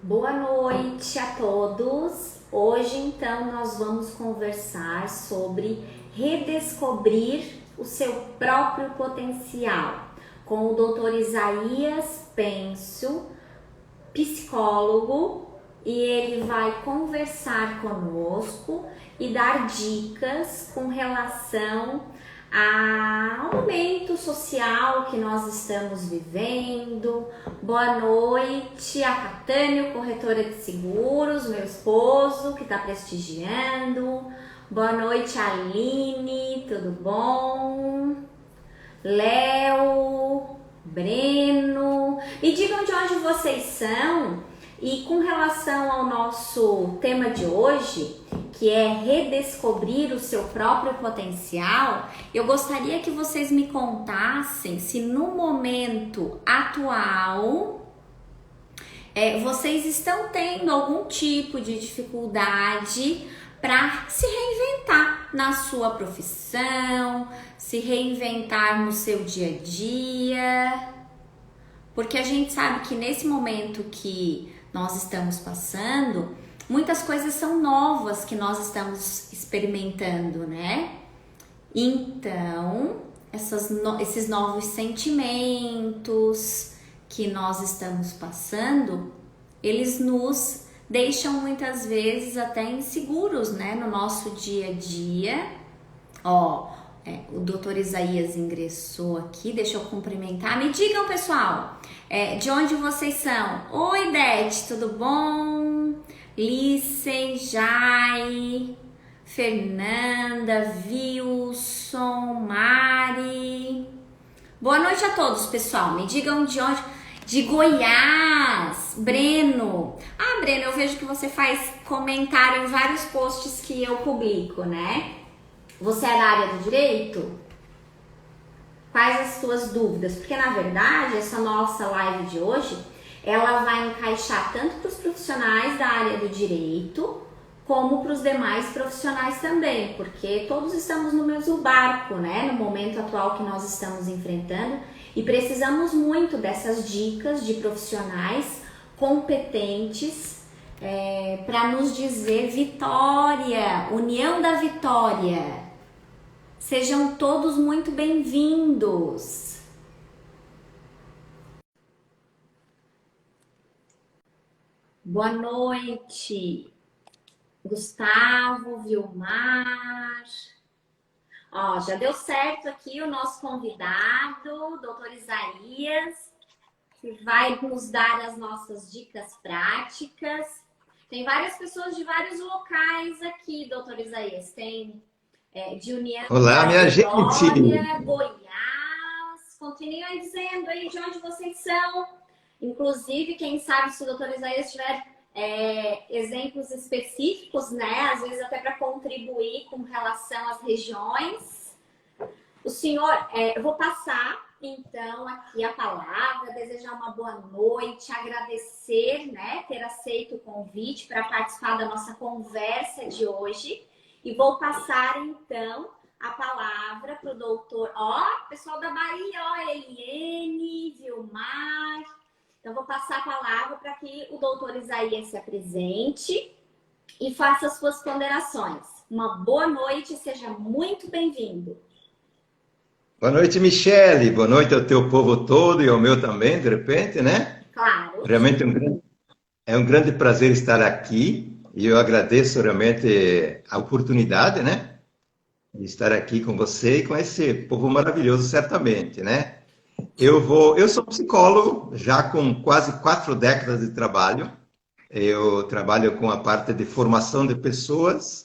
Boa noite a todos. Hoje, então, nós vamos conversar sobre redescobrir o seu próprio potencial com o Dr. Isaías Penso, psicólogo, e ele vai conversar conosco e dar dicas com relação ao momento social que nós estamos vivendo. Boa noite a Catânio, corretora de seguros, meu esposo que está prestigiando. Boa noite, Aline, tudo bom? Léo, Breno, me digam de onde vocês são. E com relação ao nosso tema de hoje, que é redescobrir o seu próprio potencial, eu gostaria que vocês me contassem se no momento atual vocês estão tendo algum tipo de dificuldade para se reinventar na sua profissão, se reinventar no seu dia a dia, porque a gente sabe que nesse momento que nós estamos passando, muitas coisas são novas que nós estamos experimentando, né? Então, esses novos sentimentos que nós estamos passando, eles nos deixam muitas vezes até inseguros, né? No nosso dia a dia. O doutor Isaías ingressou aqui, deixa eu cumprimentar. Me digam, pessoal, de onde vocês são? Oi, Dete, tudo bom? Lice, Jai, Fernanda, Wilson, Mari. Boa noite a todos, pessoal. Me digam de onde. De Goiás, Breno. Ah, Breno, eu vejo que você faz comentário em vários posts que eu publico, né? Você é da área do direito? Quais as suas dúvidas? Porque, na verdade, essa nossa live de hoje, ela vai encaixar tanto para os profissionais da área do direito, como para os demais profissionais também, porque todos estamos no mesmo barco, né? No momento atual que nós estamos enfrentando, e precisamos muito dessas dicas de profissionais competentes para nos dizer vitória, união da vitória. Sejam todos muito bem-vindos. Boa noite, Gustavo, Vilmar. Já deu certo aqui o nosso convidado, doutor Isaías, que vai nos dar as nossas dicas práticas. Tem várias pessoas de vários locais aqui, doutor Isaías. Tem de União Olá, da minha gente! Vitória, Goiás. Continuem dizendo aí de onde vocês são. Inclusive, quem sabe se o doutor Isaías tiver exemplos específicos, né? Às vezes até para contribuir com relação às regiões. O senhor, eu vou passar então aqui a palavra, desejar uma boa noite, agradecer, né, ter aceito o convite para participar da nossa conversa de hoje. E vou passar então a palavra para o doutor, pessoal da Bahia, Eliene, Vilmar. Então, vou passar a palavra para que o doutor Isaías se apresente e faça as suas ponderações. Uma boa noite, seja muito bem-vindo. Boa noite, Michele. Boa noite ao teu povo todo e ao meu também, de repente, né? Claro. Realmente é um grande prazer estar aqui e eu agradeço realmente a oportunidade, né? De estar aqui com você e com esse povo maravilhoso, certamente, né? Eu sou psicólogo, já com quase 4 décadas de trabalho. Eu trabalho com a parte de formação de pessoas,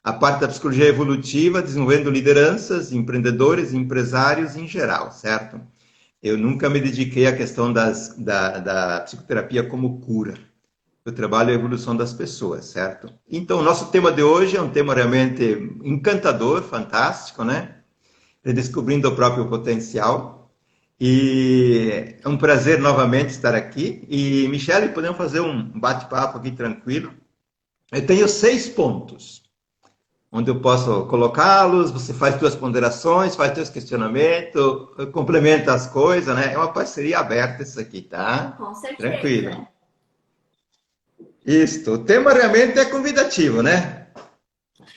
a parte da psicologia evolutiva, desenvolvendo lideranças, empreendedores, empresários em geral, certo? Eu nunca me dediquei à questão da psicoterapia como cura. Eu trabalho a evolução das pessoas, certo? Então, o nosso tema de hoje é um tema realmente encantador, fantástico, né? Redescobrindo o próprio potencial. E é um prazer novamente estar aqui. E, Michele, podemos fazer um bate-papo aqui tranquilo. Eu tenho 6 pontos, onde eu posso colocá-los, você faz suas ponderações, faz seus questionamentos, complementa as coisas, né? É uma parceria aberta isso aqui, tá? Com certeza. Tranquilo. Isto, o tema realmente é convidativo, né?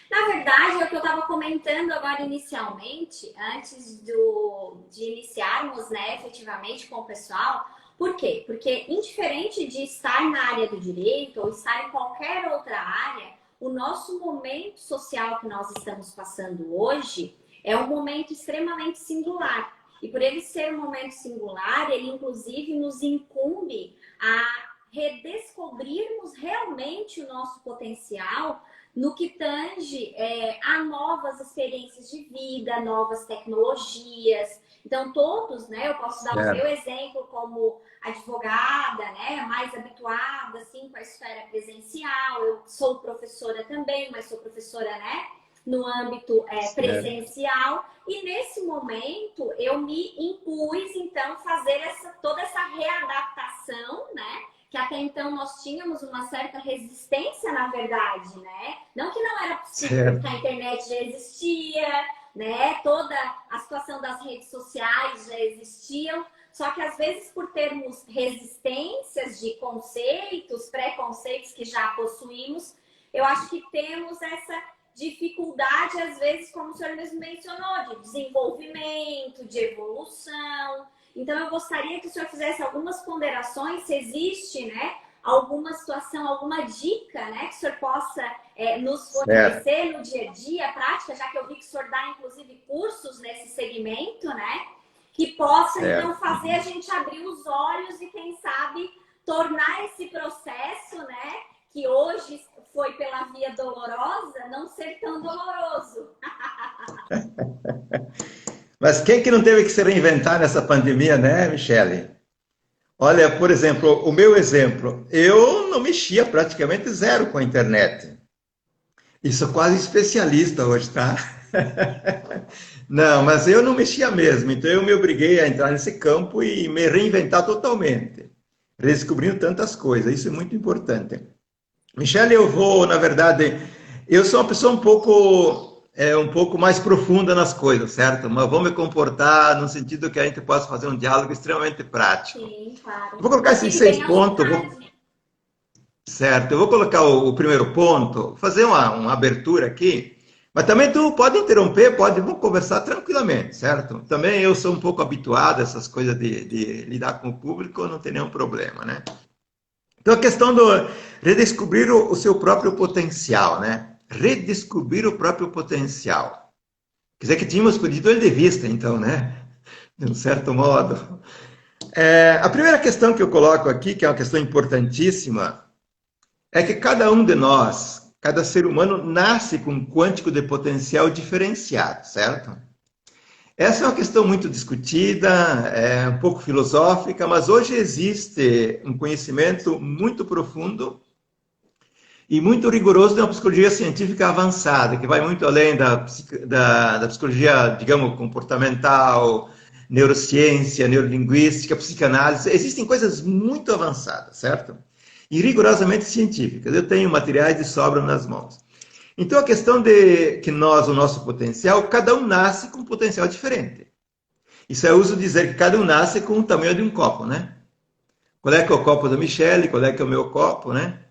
Na verdade, é o que eu estava comentando agora inicialmente, antes de iniciarmos, né, efetivamente com o pessoal. Por quê? Porque, indiferente de estar na área do direito ou estar em qualquer outra área, o nosso momento social que nós estamos passando hoje é um momento extremamente singular. E por ele ser um momento singular, ele inclusive nos incumbe a redescobrirmos realmente o nosso potencial no que tange a novas experiências de vida, novas tecnologias. Então, todos, né? Eu posso dar o meu Certo. exemplo como advogada, né? Mais habituada, assim, com a esfera presencial. Eu sou professora também, mas sou professora, né? No âmbito Certo. presencial. E nesse momento, eu me impus, então, fazer toda essa readaptação, né? Que até então nós tínhamos uma certa resistência, na verdade, né? Não que não era possível, porque Certo. a internet já existia, né? Toda a situação das redes sociais já existiam, só que às vezes por termos resistências de conceitos, preconceitos que já possuímos, eu acho que temos essa dificuldade, às vezes, como o senhor mesmo mencionou, de desenvolvimento, de evolução. Então, eu gostaria que o senhor fizesse algumas ponderações, se existe, né, alguma situação, alguma dica, né, que o senhor possa nos Certo. fornecer no dia a dia, prática, já que eu vi que o senhor dá, inclusive, cursos nesse segmento, né, que possa, então, Certo. fazer a gente abrir os olhos e, quem sabe, tornar esse processo, né, que hoje foi pela via dolorosa, não ser tão doloroso. Mas quem que não teve que se reinventar nessa pandemia, né, Michele? Olha, por exemplo, o meu exemplo, eu não mexia praticamente zero com a internet. E sou quase especialista hoje, tá? Não, mas eu não mexia mesmo, então eu me obriguei a entrar nesse campo e me reinventar totalmente, redescobrindo tantas coisas, isso é muito importante. Michele, eu vou, na verdade, eu sou uma pessoa um pouco mais profunda nas coisas, certo? Mas vou me comportar no sentido que a gente possa fazer um diálogo extremamente prático. Sim, Eu claro. vou colocar Mas esses fique seis bem à pontos, vontade. certo? Eu vou colocar o primeiro ponto, fazer uma abertura aqui, mas também tu pode interromper, vamos conversar tranquilamente, certo? Também eu sou um pouco habituado a essas coisas de lidar com o público, não tem nenhum problema, né? Então, a questão do redescobrir o seu próprio potencial, né? Redescobrir o próprio potencial. Quer dizer que tínhamos perdido ele de vista, então, né? De um certo modo. A primeira questão que eu coloco aqui, que é uma questão importantíssima, é que cada um de nós, cada ser humano, nasce com um quântico de potencial diferenciado, certo? Essa é uma questão muito discutida, é um pouco filosófica, mas hoje existe um conhecimento muito profundo e muito rigoroso de uma psicologia científica avançada, que vai muito além da psicologia, digamos, comportamental, neurociência, neurolinguística, psicanálise. Existem coisas muito avançadas, certo? E rigorosamente científicas. Eu tenho materiais de sobra nas mãos. Então, a questão de que nós, o nosso potencial, cada um nasce com um potencial diferente. Isso é uso dizer que cada um nasce com o tamanho de um copo, né? Qual é que é o copo da Michelle, qual é que é o meu copo, né?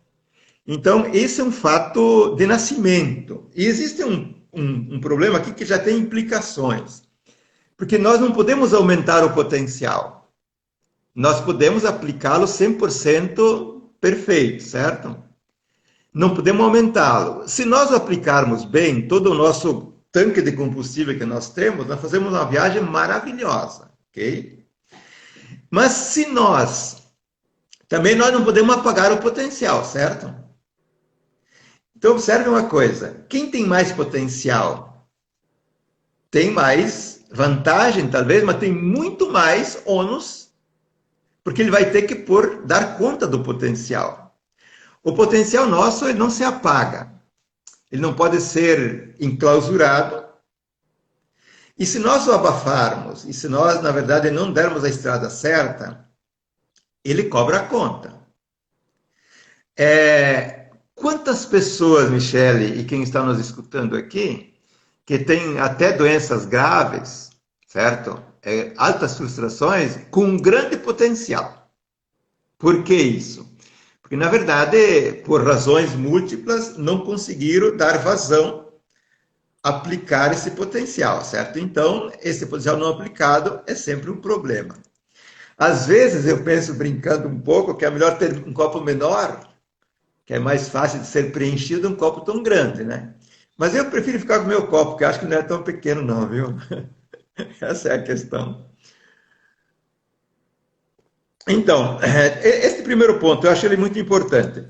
Então, esse é um fato de nascimento. E existe um problema aqui que já tem implicações. Porque nós não podemos aumentar o potencial. Nós podemos aplicá-lo 100% perfeito, certo? Não podemos aumentá-lo. Se nós aplicarmos bem todo o nosso tanque de combustível que nós temos, nós fazemos uma viagem maravilhosa, ok? Mas se também nós não podemos apagar o potencial, certo? Então observe uma coisa, quem tem mais potencial tem mais vantagem, talvez, mas tem muito mais ônus, porque ele vai ter que dar conta do potencial. O potencial nosso ele não se apaga, ele não pode ser enclausurado. E se nós o abafarmos, e se nós, na verdade, não dermos a estrada certa, ele cobra a conta. Quantas pessoas, Michele, e quem está nos escutando aqui, que tem até doenças graves, certo? Altas frustrações, com um grande potencial. Por que isso? Porque, na verdade, por razões múltiplas, não conseguiram dar vazão, aplicar esse potencial, certo? Então, esse potencial não aplicado é sempre um problema. Às vezes, eu penso, brincando um pouco, que é melhor ter um copo menor, que é mais fácil de ser preenchido, um copo tão grande, né? Mas eu prefiro ficar com o meu copo, que acho que não é tão pequeno não, viu? Essa é a questão. Então, esse primeiro ponto, eu acho ele muito importante.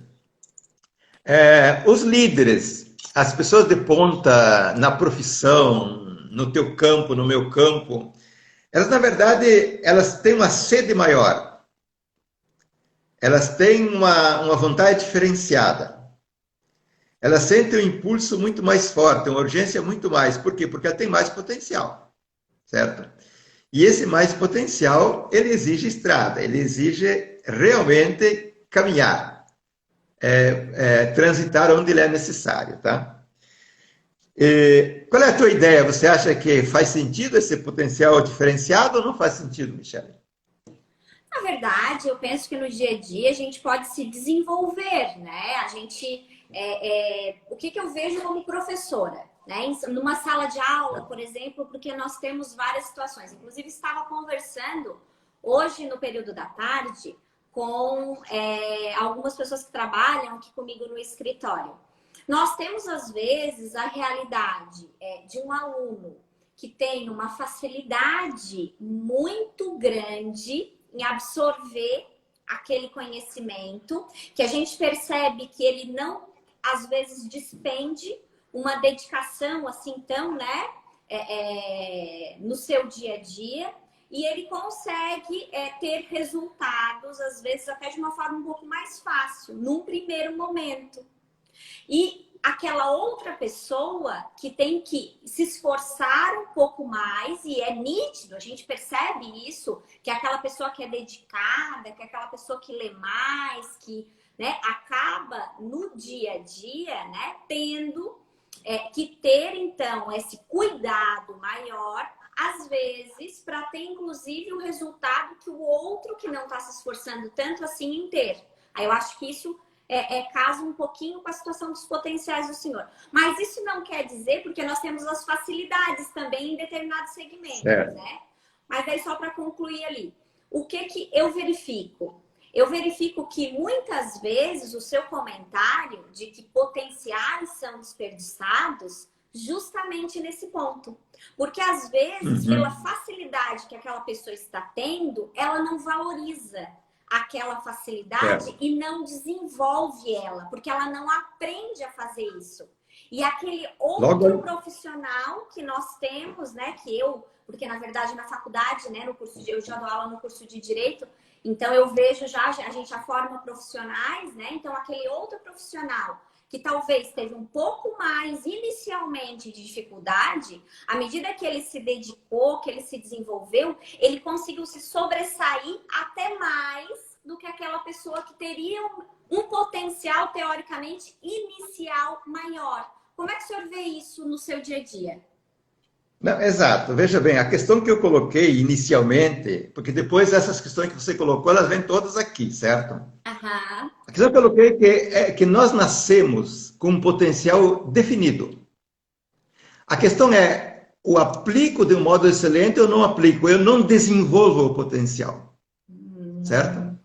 Os líderes, as pessoas de ponta na profissão, no teu campo, no meu campo, elas, na verdade, elas têm uma sede maior. Elas têm uma vontade diferenciada. Elas sentem um impulso muito mais forte, uma urgência muito mais. Por quê? Porque ela tem mais potencial, certo? E esse mais potencial, ele exige estrada, ele exige realmente caminhar, transitar onde ele é necessário, tá? Qual é a tua ideia? Você acha que faz sentido esse potencial diferenciado ou não faz sentido, Michele? Na verdade, eu penso que no dia a dia a gente pode se desenvolver, né? A gente, o que eu vejo como professora, né? Numa sala de aula, por exemplo, porque nós temos várias situações. Inclusive, estava conversando hoje no período da tarde com algumas pessoas que trabalham aqui comigo no escritório. Nós temos, às vezes, a realidade de um aluno que tem uma facilidade muito grande em absorver aquele conhecimento, que a gente percebe que ele não, às vezes, despende uma dedicação assim tão, né, no seu dia a dia, e ele consegue ter resultados, às vezes, até de uma forma um pouco mais fácil, num primeiro momento. E aquela outra pessoa que tem que se esforçar um pouco mais, e é nítido, a gente percebe isso, que é aquela pessoa que é dedicada, que é aquela pessoa que lê mais, que, né, acaba no dia a dia, né, tendo que ter, então, esse cuidado maior, às vezes, para ter, inclusive, o resultado que o outro que não está se esforçando tanto assim em ter. Aí eu acho que isso casa um pouquinho com a situação dos potenciais do senhor. Mas isso não quer dizer, porque nós temos as facilidades também em determinados segmentos, né? Mas aí só para concluir ali, o que eu verifico? Eu verifico que muitas vezes o seu comentário de que potenciais são desperdiçados justamente nesse ponto. Porque às vezes, pela facilidade que aquela pessoa está tendo, ela não valoriza aquela facilidade e não desenvolve ela, porque ela não aprende a fazer isso. E aquele outro profissional que nós temos, né, porque na verdade na faculdade, né, no curso eu já dou aula no curso de Direito, então eu vejo a gente já forma profissionais, né, então aquele outro profissional que talvez teve um pouco mais inicialmente de dificuldade, à medida que ele se dedicou, que ele se desenvolveu, ele conseguiu se sobressair até mais do que aquela pessoa que teria um potencial, teoricamente, inicial maior. Como é que o senhor vê isso no seu dia a dia? Não, exato. Veja bem, a questão que eu coloquei inicialmente, porque depois essas questões que você colocou, elas vêm todas aqui, certo? Aham. A questão que eu coloquei é que nós nascemos com um potencial definido. A questão é, o aplico de um modo excelente ou não aplico? Eu não desenvolvo o potencial, certo?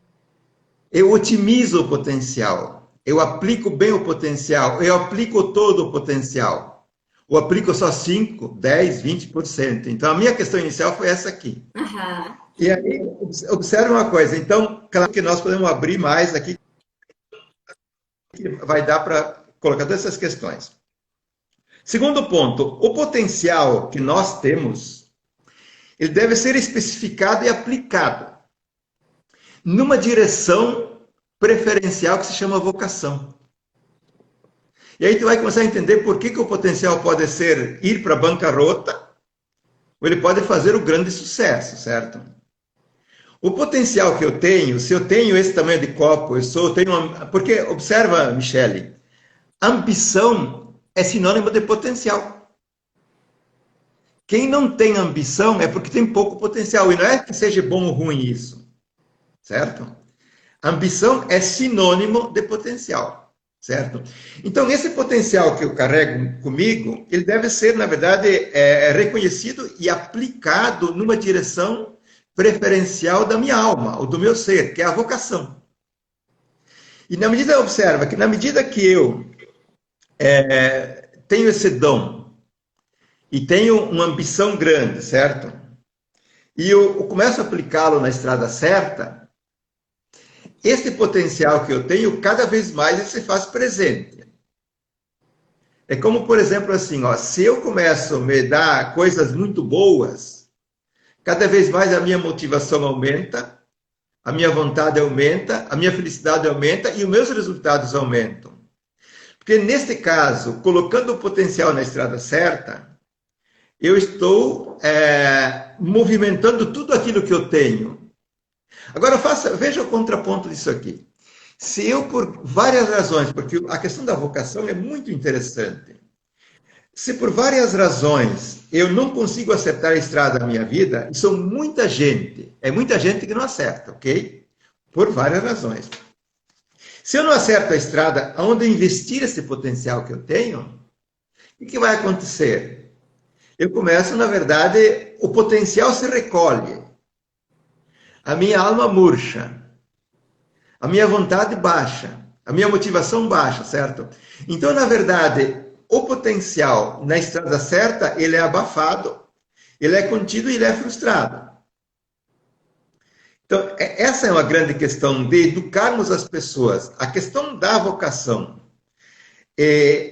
Eu otimizo o potencial. Eu aplico bem o potencial. Eu aplico todo o potencial. Ou aplico só 5, 10, 20%. Então, a minha questão inicial foi essa aqui. Aham. E aí, observe uma coisa. Então, claro que nós podemos abrir mais aqui, que vai dar para colocar todas essas questões. Segundo ponto, o potencial que nós temos, ele deve ser especificado e aplicado numa direção preferencial que se chama vocação. E aí tu vai começar a entender por que o potencial pode ser ir para a bancarrota ou ele pode fazer o grande sucesso, certo? O potencial que eu tenho, se eu tenho esse tamanho de copo, porque, observa, Michele, ambição é sinônimo de potencial. Quem não tem ambição é porque tem pouco potencial. E não é que seja bom ou ruim isso, certo? Ambição é sinônimo de potencial, certo? Então, esse potencial que eu carrego comigo, ele deve ser, na verdade, reconhecido e aplicado numa direção preferencial da minha alma, ou do meu ser, que é a vocação. E na medida, observa, que na medida que eu tenho esse dom e tenho uma ambição grande, certo? E eu começo a aplicá-lo na estrada certa, esse potencial que eu tenho, cada vez mais ele se faz presente. É como, por exemplo, assim, ó, se eu começo a me dar coisas muito boas, cada vez mais a minha motivação aumenta, a minha vontade aumenta, a minha felicidade aumenta e os meus resultados aumentam. Porque, neste caso, colocando o potencial na estrada certa, eu estou movimentando tudo aquilo que eu tenho. Agora, veja o contraponto disso aqui. Se eu, por várias razões, porque a questão da vocação é muito interessante, se por várias razões eu não consigo acertar a estrada da minha vida, e são muita gente, é muita gente que não acerta, ok? Por várias razões. Se eu não acerto a estrada onde investir esse potencial que eu tenho, o que vai acontecer? Eu começo, na verdade, o potencial se recolhe. A minha alma murcha. A minha vontade baixa. A minha motivação baixa, certo? Então, na verdade, o potencial na estrada certa, ele é abafado, ele é contido e ele é frustrado. Então, essa é uma grande questão de educarmos as pessoas. A questão da vocação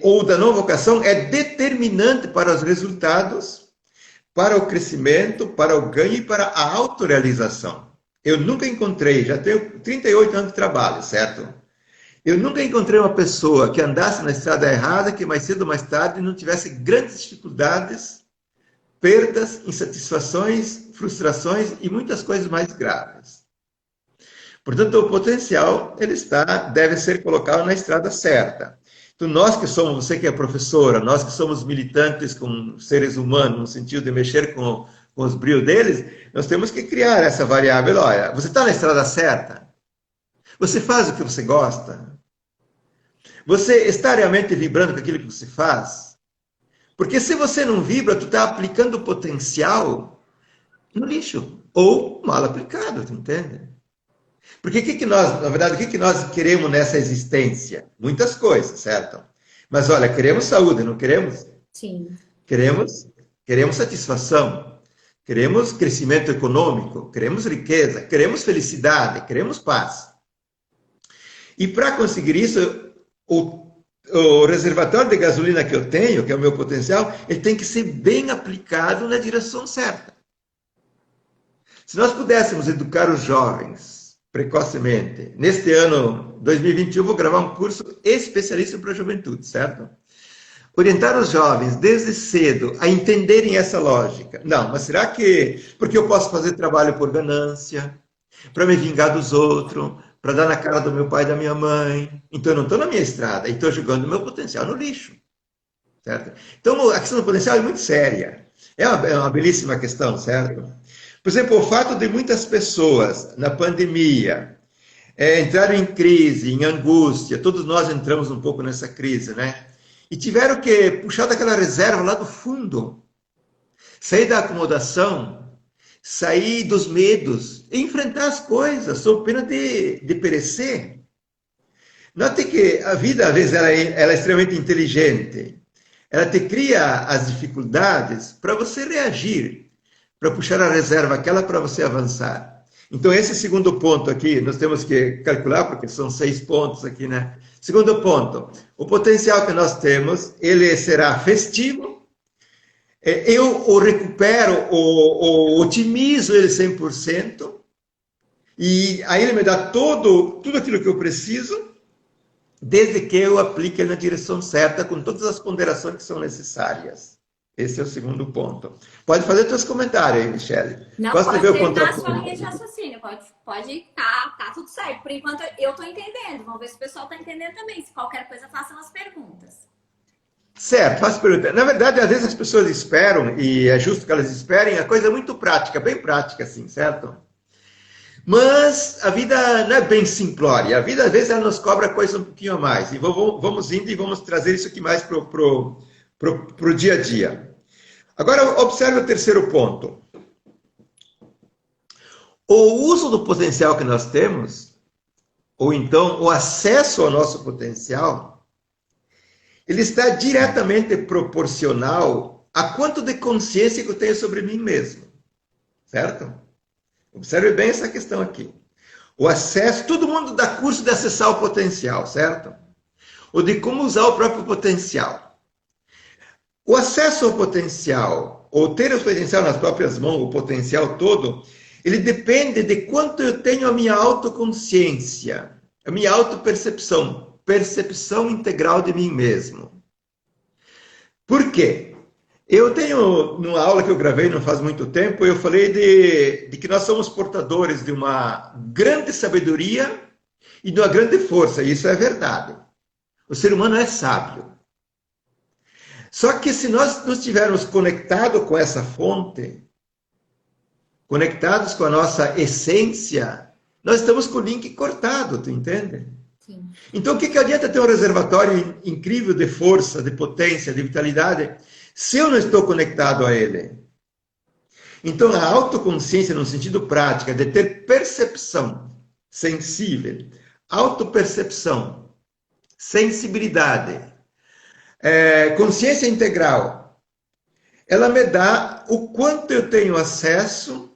ou da não vocação é determinante para os resultados, para o crescimento, para o ganho e para a autorrealização. Eu nunca encontrei, já tenho 38 anos de trabalho, certo? Eu nunca encontrei uma pessoa que andasse na estrada errada, que mais cedo ou mais tarde não tivesse grandes dificuldades, perdas, insatisfações, frustrações e muitas coisas mais graves. Portanto, o potencial ele deve ser colocado na estrada certa. Então, nós que somos, você que é professora, nós que somos militantes com seres humanos, no sentido de mexer com os brios deles, nós temos que criar essa variável. Olha, você está na estrada certa? Você faz o que você gosta? Você está realmente vibrando com aquilo que você faz? Porque se você não vibra, tu está aplicando o potencial no lixo. Ou mal aplicado, tu entende? Porque na verdade, o que nós queremos nessa existência? Muitas coisas, certo? Mas olha, queremos saúde, não queremos? Sim. Queremos satisfação. Queremos crescimento econômico. Queremos riqueza. Queremos felicidade. Queremos paz. E para conseguir isso, o reservatório de gasolina que eu tenho, que é o meu potencial, ele tem que ser bem aplicado na direção certa. Se nós pudéssemos educar os jovens precocemente, neste ano 2021, eu vou gravar um curso especialista para a juventude, certo? Orientar os jovens desde cedo a entenderem essa lógica. Não, mas será que porque eu posso fazer trabalho por ganância, para me vingar dos outros, para dar na cara do meu pai e da minha mãe. Então, eu não estou na minha estrada e estou jogando o meu potencial no lixo. Certo? Então, a questão do potencial é muito séria. É uma belíssima questão, certo? Por exemplo, o fato de muitas pessoas, na pandemia, entraram em crise, em angústia, todos nós entramos um pouco nessa crise, né? E tiveram que puxar daquela reserva lá do fundo, sair da acomodação, sair dos medos, e enfrentar as coisas, sob pena de perecer. Note que a vida, às vezes, ela é extremamente inteligente. Ela te cria as dificuldades para você reagir, para puxar a reserva, aquela para você avançar. Então, esse segundo ponto aqui, nós temos que calcular, porque são 6 pontos aqui, né? Segundo ponto, o potencial que nós temos, ele será festivo. Eu o recupero, o otimizo ele 100%, e aí ele me dá tudo aquilo que eu preciso, desde que eu aplique na direção certa, com todas as ponderações que são necessárias. Esse é o segundo ponto. Pode fazer seus comentários aí, Michele. Não, posso pode ver o terminar a contraponto? sua linha de raciocínio. Pode tá tudo certo. Por enquanto, eu estou entendendo. Vamos ver se o pessoal está entendendo também. Se qualquer coisa, façam as perguntas. Certo, faço pergunta. Na verdade, às vezes as pessoas esperam, e é justo que elas esperem, a coisa é muito prática, bem prática, assim, certo? Mas a vida não é bem simplória. A vida, às vezes, ela nos cobra coisas um pouquinho a mais. E vamos indo e vamos trazer isso aqui mais para o dia a dia. Agora, observe o terceiro ponto. O uso do potencial que nós temos, ou então o acesso ao nosso potencial, ele está diretamente proporcional a quanto de consciência que eu tenho sobre mim mesmo. Certo? Observe bem essa questão aqui. O acesso, todo mundo dá curso de acessar o potencial, certo? Ou de como usar o próprio potencial. O acesso ao potencial, ou ter o potencial nas próprias mãos, o potencial todo, ele depende de quanto eu tenho a minha autoconsciência, a minha autopercepção, percepção integral de mim mesmo. Por quê? Eu tenho, numa aula que eu gravei não faz muito tempo, eu falei de que nós somos portadores de uma grande sabedoria e de uma grande força, e isso é verdade. O ser humano é sábio. Só que se nós nos estivermos conectados com essa fonte, conectados com a nossa essência, nós estamos com o link cortado, tu entende? Sim. Então, o que adianta ter um reservatório incrível de força, de potência, de vitalidade, se eu não estou conectado a ele? Então, a autoconsciência, no sentido prático, é de ter percepção sensível, autopercepção, sensibilidade, consciência integral. Ela me dá o quanto eu tenho acesso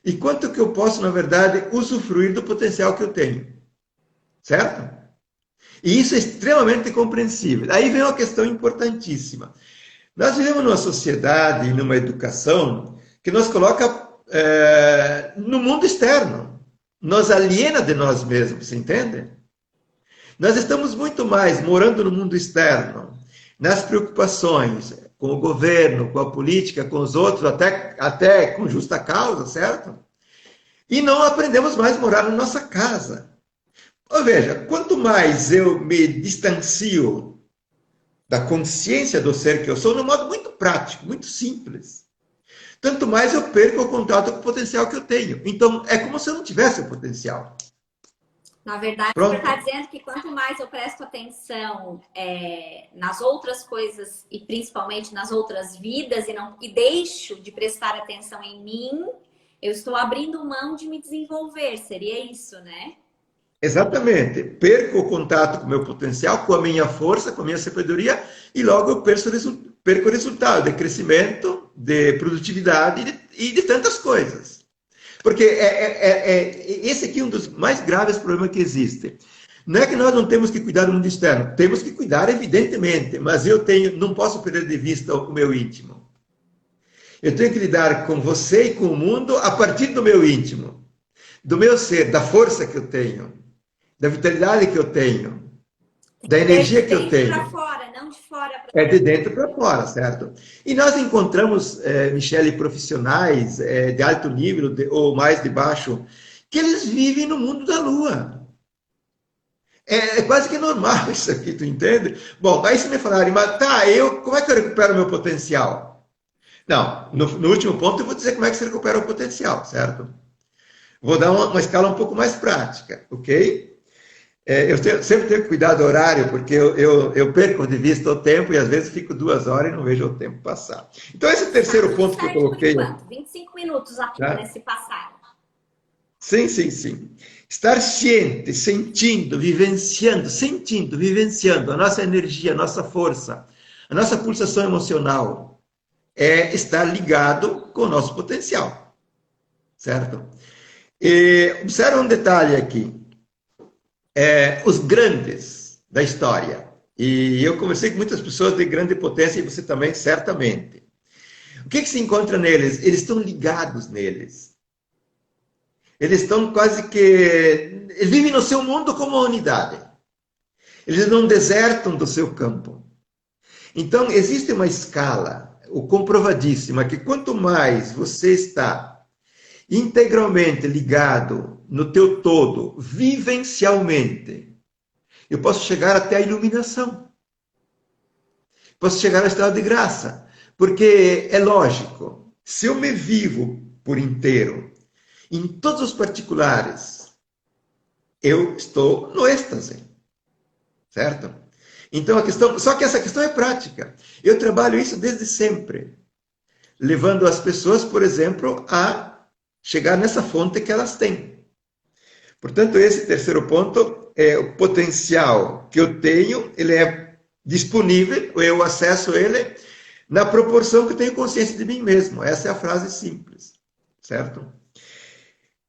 e quanto que eu posso, na verdade, usufruir do potencial que eu tenho. Certo? E isso é extremamente compreensível. Aí vem uma questão importantíssima. Nós vivemos numa sociedade, numa educação, que nos coloca no mundo externo. Nos aliena de nós mesmos, você entende? Nós estamos muito mais morando no mundo externo, nas preocupações com o governo, com a política, com os outros, até com justa causa, certo? E não aprendemos mais a morar na nossa casa. Ou veja, quanto mais eu me distancio da consciência do ser que eu sou, de um modo muito prático, muito simples, tanto mais eu perco o contato com o potencial que eu tenho. Então, é como se eu não tivesse o potencial. Na verdade, você está dizendo que quanto mais eu presto atenção nas outras coisas, e principalmente nas outras vidas, e deixo de prestar atenção em mim, eu estou abrindo mão de me desenvolver. Seria isso, né? Exatamente. Perco o contato com o meu potencial, com a minha força, com a minha sabedoria, e logo eu perco o resultado de crescimento, de produtividade e de tantas coisas. Porque esse aqui é um dos mais graves problemas que existe. Não é que nós não temos que cuidar do mundo externo. Temos que cuidar, evidentemente, mas não posso perder de vista o meu íntimo. Eu tenho que lidar com você e com o mundo a partir do meu íntimo, do meu ser, da força que eu tenho, da vitalidade que eu tenho, da energia que eu tenho. De dentro para fora, não de fora para dentro. É de dentro para fora, certo? E nós encontramos, Michele, profissionais de alto nível ou mais de baixo, que eles vivem no mundo da lua. É quase que normal isso aqui, tu entende? Bom, aí se me falarem, mas como é que eu recupero o meu potencial? Não, no último ponto eu vou dizer como é que você recupera o potencial, certo? Vou dar uma escala um pouco mais prática, ok? Eu sempre tenho que cuidar do horário, porque eu perco de vista o tempo e às vezes fico 2 horas e não vejo o tempo passar. Então, esse terceiro ponto que eu coloquei... 25 minutos aqui nesse passado. Sim, sim, sim. Estar ciente, sentindo, vivenciando a nossa energia, a nossa força, a nossa pulsação emocional, é estar ligado com o nosso potencial. Certo? E observa um detalhe aqui. Os grandes da história, e eu conversei com muitas pessoas de grande potência, e você também, certamente. O que se encontra neles? Eles estão ligados neles. Eles estão quase que... Eles vivem no seu mundo como uma unidade. Eles não desertam do seu campo. Então, existe uma escala, comprovadíssima, que quanto mais você está integralmente ligado no teu todo, vivencialmente, eu posso chegar até a iluminação. Posso chegar ao estado de graça. Porque é lógico, se eu me vivo por inteiro, em todos os particulares, eu estou no êxtase, certo? Então, só que essa questão é prática. Eu trabalho isso desde sempre, levando as pessoas, por exemplo, a chegar nessa fonte que elas têm. Portanto, esse terceiro ponto é o potencial que eu tenho, ele é disponível, eu acesso ele na proporção que eu tenho consciência de mim mesmo. Essa é a frase simples, certo?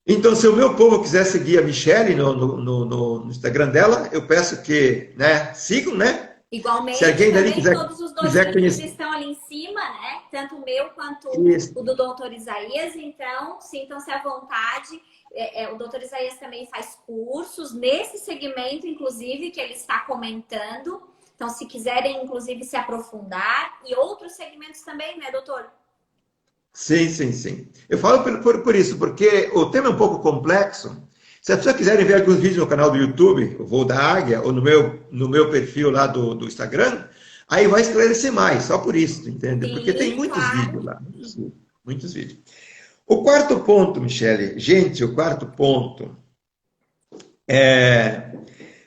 Então, se o meu povo quiser seguir a Michelle no Instagram dela, eu peço que, né, sigam, né? Igualmente, Se alguém dali também todos os dois quiser links conhecer. estão ali em cima, né? Tanto o meu quanto Isso. o do Dr. Isaías. Então, sintam-se à vontade. O Dr. Isaías também faz cursos nesse segmento, inclusive, que ele está comentando. Então, se quiserem, inclusive, se aprofundar. E outros segmentos também, né, doutor? Sim, sim, sim. Eu falo por isso, porque o tema é um pouco complexo. Se as pessoas quiserem ver alguns vídeos no canal do YouTube, o Voo da Águia, ou no meu perfil lá do Instagram, aí vai esclarecer mais, só por isso, entende? Porque tem Sim, muitos claro. vídeos lá, muitos vídeos. O quarto ponto, Michele, gente, o quarto ponto é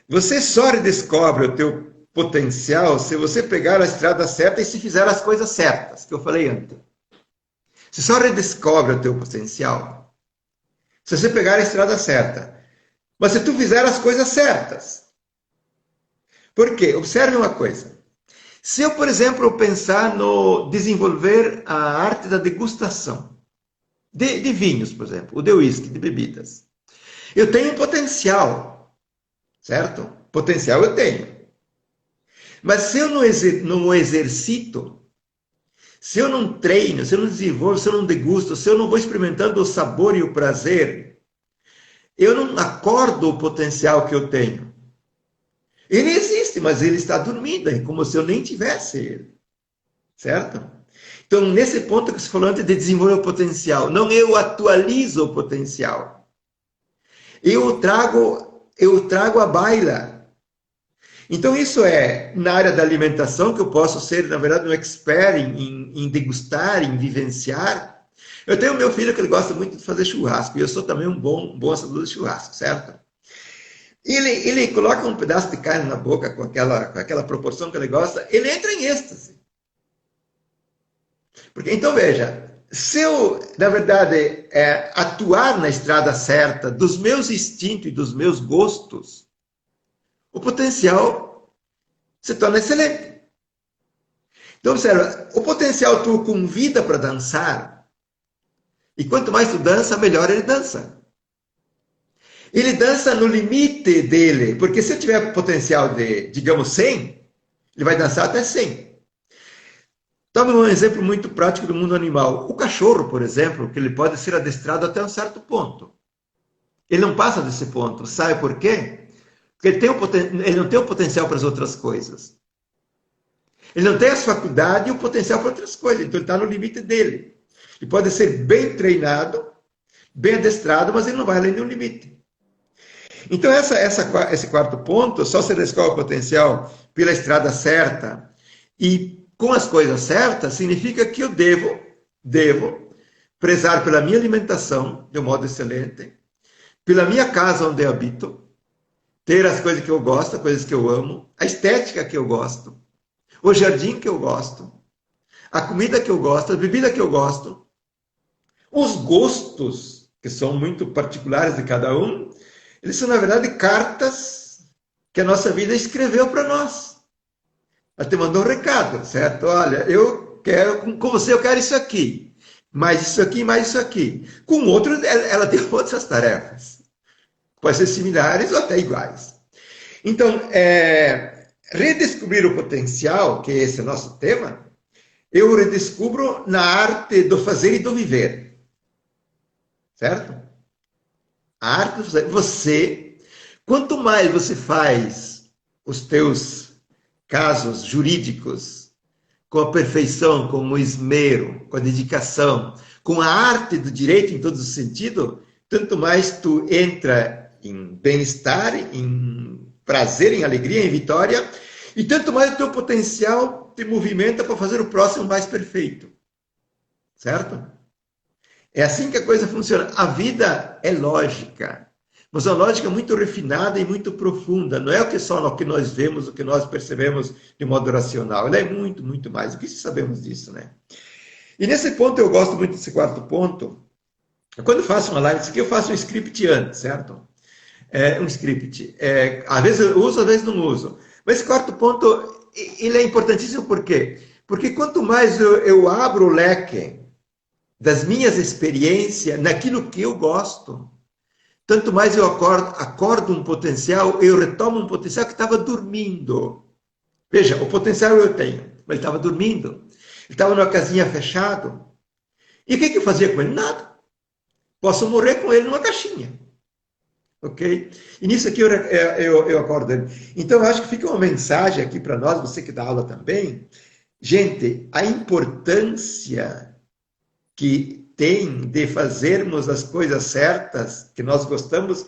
você só redescobre o teu potencial se você pegar a estrada certa e se fizer as coisas certas, que eu falei antes. Você só redescobre o teu potencial se você pegar a estrada certa. Mas se tu fizer as coisas certas. Por quê? Observe uma coisa. Se eu, por exemplo, pensar no desenvolver a arte da degustação de vinhos, por exemplo, ou de uísque, de bebidas. Eu tenho um potencial, certo? Potencial eu tenho. Mas se eu não exercito, se eu não treino, se eu não desenvolvo, se eu não degusto, se eu não vou experimentando o sabor e o prazer, eu não acordo o potencial que eu tenho. Ele existe, mas ele está dormindo, é como se eu nem tivesse ele. Certo? Então, nesse ponto que você falou antes de desenvolver o potencial, não eu atualizo o potencial. Eu trago à baila. Então, isso é na área da alimentação, que eu posso ser, na verdade, um expert em degustar, em vivenciar. Eu tenho meu filho que ele gosta muito de fazer churrasco, e eu sou também um bom assador de churrasco, certo? Ele coloca um pedaço de carne na boca com aquela proporção que ele gosta, ele entra em êxtase. Porque, então, veja, se eu, na verdade, atuar na estrada certa dos meus instintos e dos meus gostos, o potencial se torna excelente. Então, observa, o potencial tu convida para dançar, e quanto mais tu dança, melhor ele dança. Ele dança no limite dele, porque se eu tiver potencial de, digamos, 100, ele vai dançar até 100. Tome um exemplo muito prático do mundo animal. O cachorro, por exemplo, que ele pode ser adestrado até um certo ponto. Ele não passa desse ponto. Sabe por quê? Porque ele não tem o potencial para as outras coisas. Ele não tem as faculdades e o potencial para outras coisas. Então ele está no limite dele. Ele pode ser bem treinado, bem adestrado, mas ele não vai além do limite. Então esse quarto ponto, só se descobre o potencial pela estrada certa e com as coisas certas, significa que eu devo prezar pela minha alimentação de um modo excelente, pela minha casa onde eu habito, ter as coisas que eu gosto, as coisas que eu amo, a estética que eu gosto, o jardim que eu gosto, a comida que eu gosto, a bebida que eu gosto, os gostos, que são muito particulares de cada um, eles são, na verdade, cartas que a nossa vida escreveu para nós. Ela te mandou um recado, certo? Olha, eu quero, com você eu quero isso aqui, mais isso aqui, mais isso aqui. Com outro, ela tem outras tarefas. Podem ser similares ou até iguais. Então, redescobrir o potencial, que esse é o nosso tema, eu redescubro na arte do fazer e do viver. Certo? A arte do fazer. Você, quanto mais você faz os teus casos jurídicos com a perfeição, com o esmero, com a dedicação, com a arte do direito em todos os sentidos, tanto mais tu entra em bem-estar, em prazer, em alegria, em vitória, e tanto mais o teu potencial te movimenta para fazer o próximo mais perfeito. Certo? É assim que a coisa funciona. A vida é lógica, mas uma lógica muito refinada e muito profunda. Não é o que só o que nós vemos, o que nós percebemos de modo racional. Ela é muito, muito mais. O que sabemos disso, né? E nesse ponto eu gosto muito desse quarto ponto. Quando eu faço uma live, isso aqui eu faço um script antes, certo? Um script. Às vezes eu uso, às vezes não uso. Mas esse quarto ponto, ele é importantíssimo por quê? Porque quanto mais eu abro o leque das minhas experiências naquilo que eu gosto, tanto mais eu acordo um potencial, eu retomo um potencial que estava dormindo. Veja, o potencial eu tenho, mas ele estava dormindo. Ele estava numa casinha fechado. E o que eu fazia com ele? Nada. Posso morrer com ele numa caixinha. Ok? E nisso aqui eu acordo ele. Então, eu acho que fica uma mensagem aqui para nós, você que dá aula também. Gente, a importância que tem de fazermos as coisas certas que nós gostamos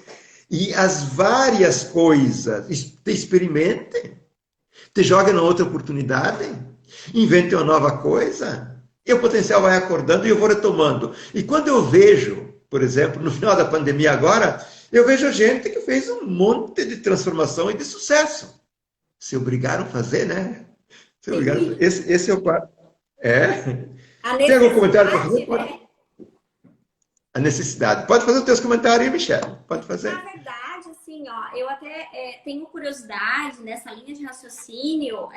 e as várias coisas. Experimentem, te joga na outra oportunidade, invente uma nova coisa, e o potencial vai acordando e eu vou retomando. E quando eu vejo, por exemplo, no final da pandemia agora, eu vejo gente que fez um monte de transformação e de sucesso. Se obrigaram a fazer, né? Se obrigaram a fazer. Esse é o quarto. É. A Tem algum comentário para fazer? necessidade, né? A necessidade. Pode fazer os teus comentários aí, Michelle. Pode fazer. Na verdade, assim, ó, eu até tenho curiosidade nessa linha de raciocínio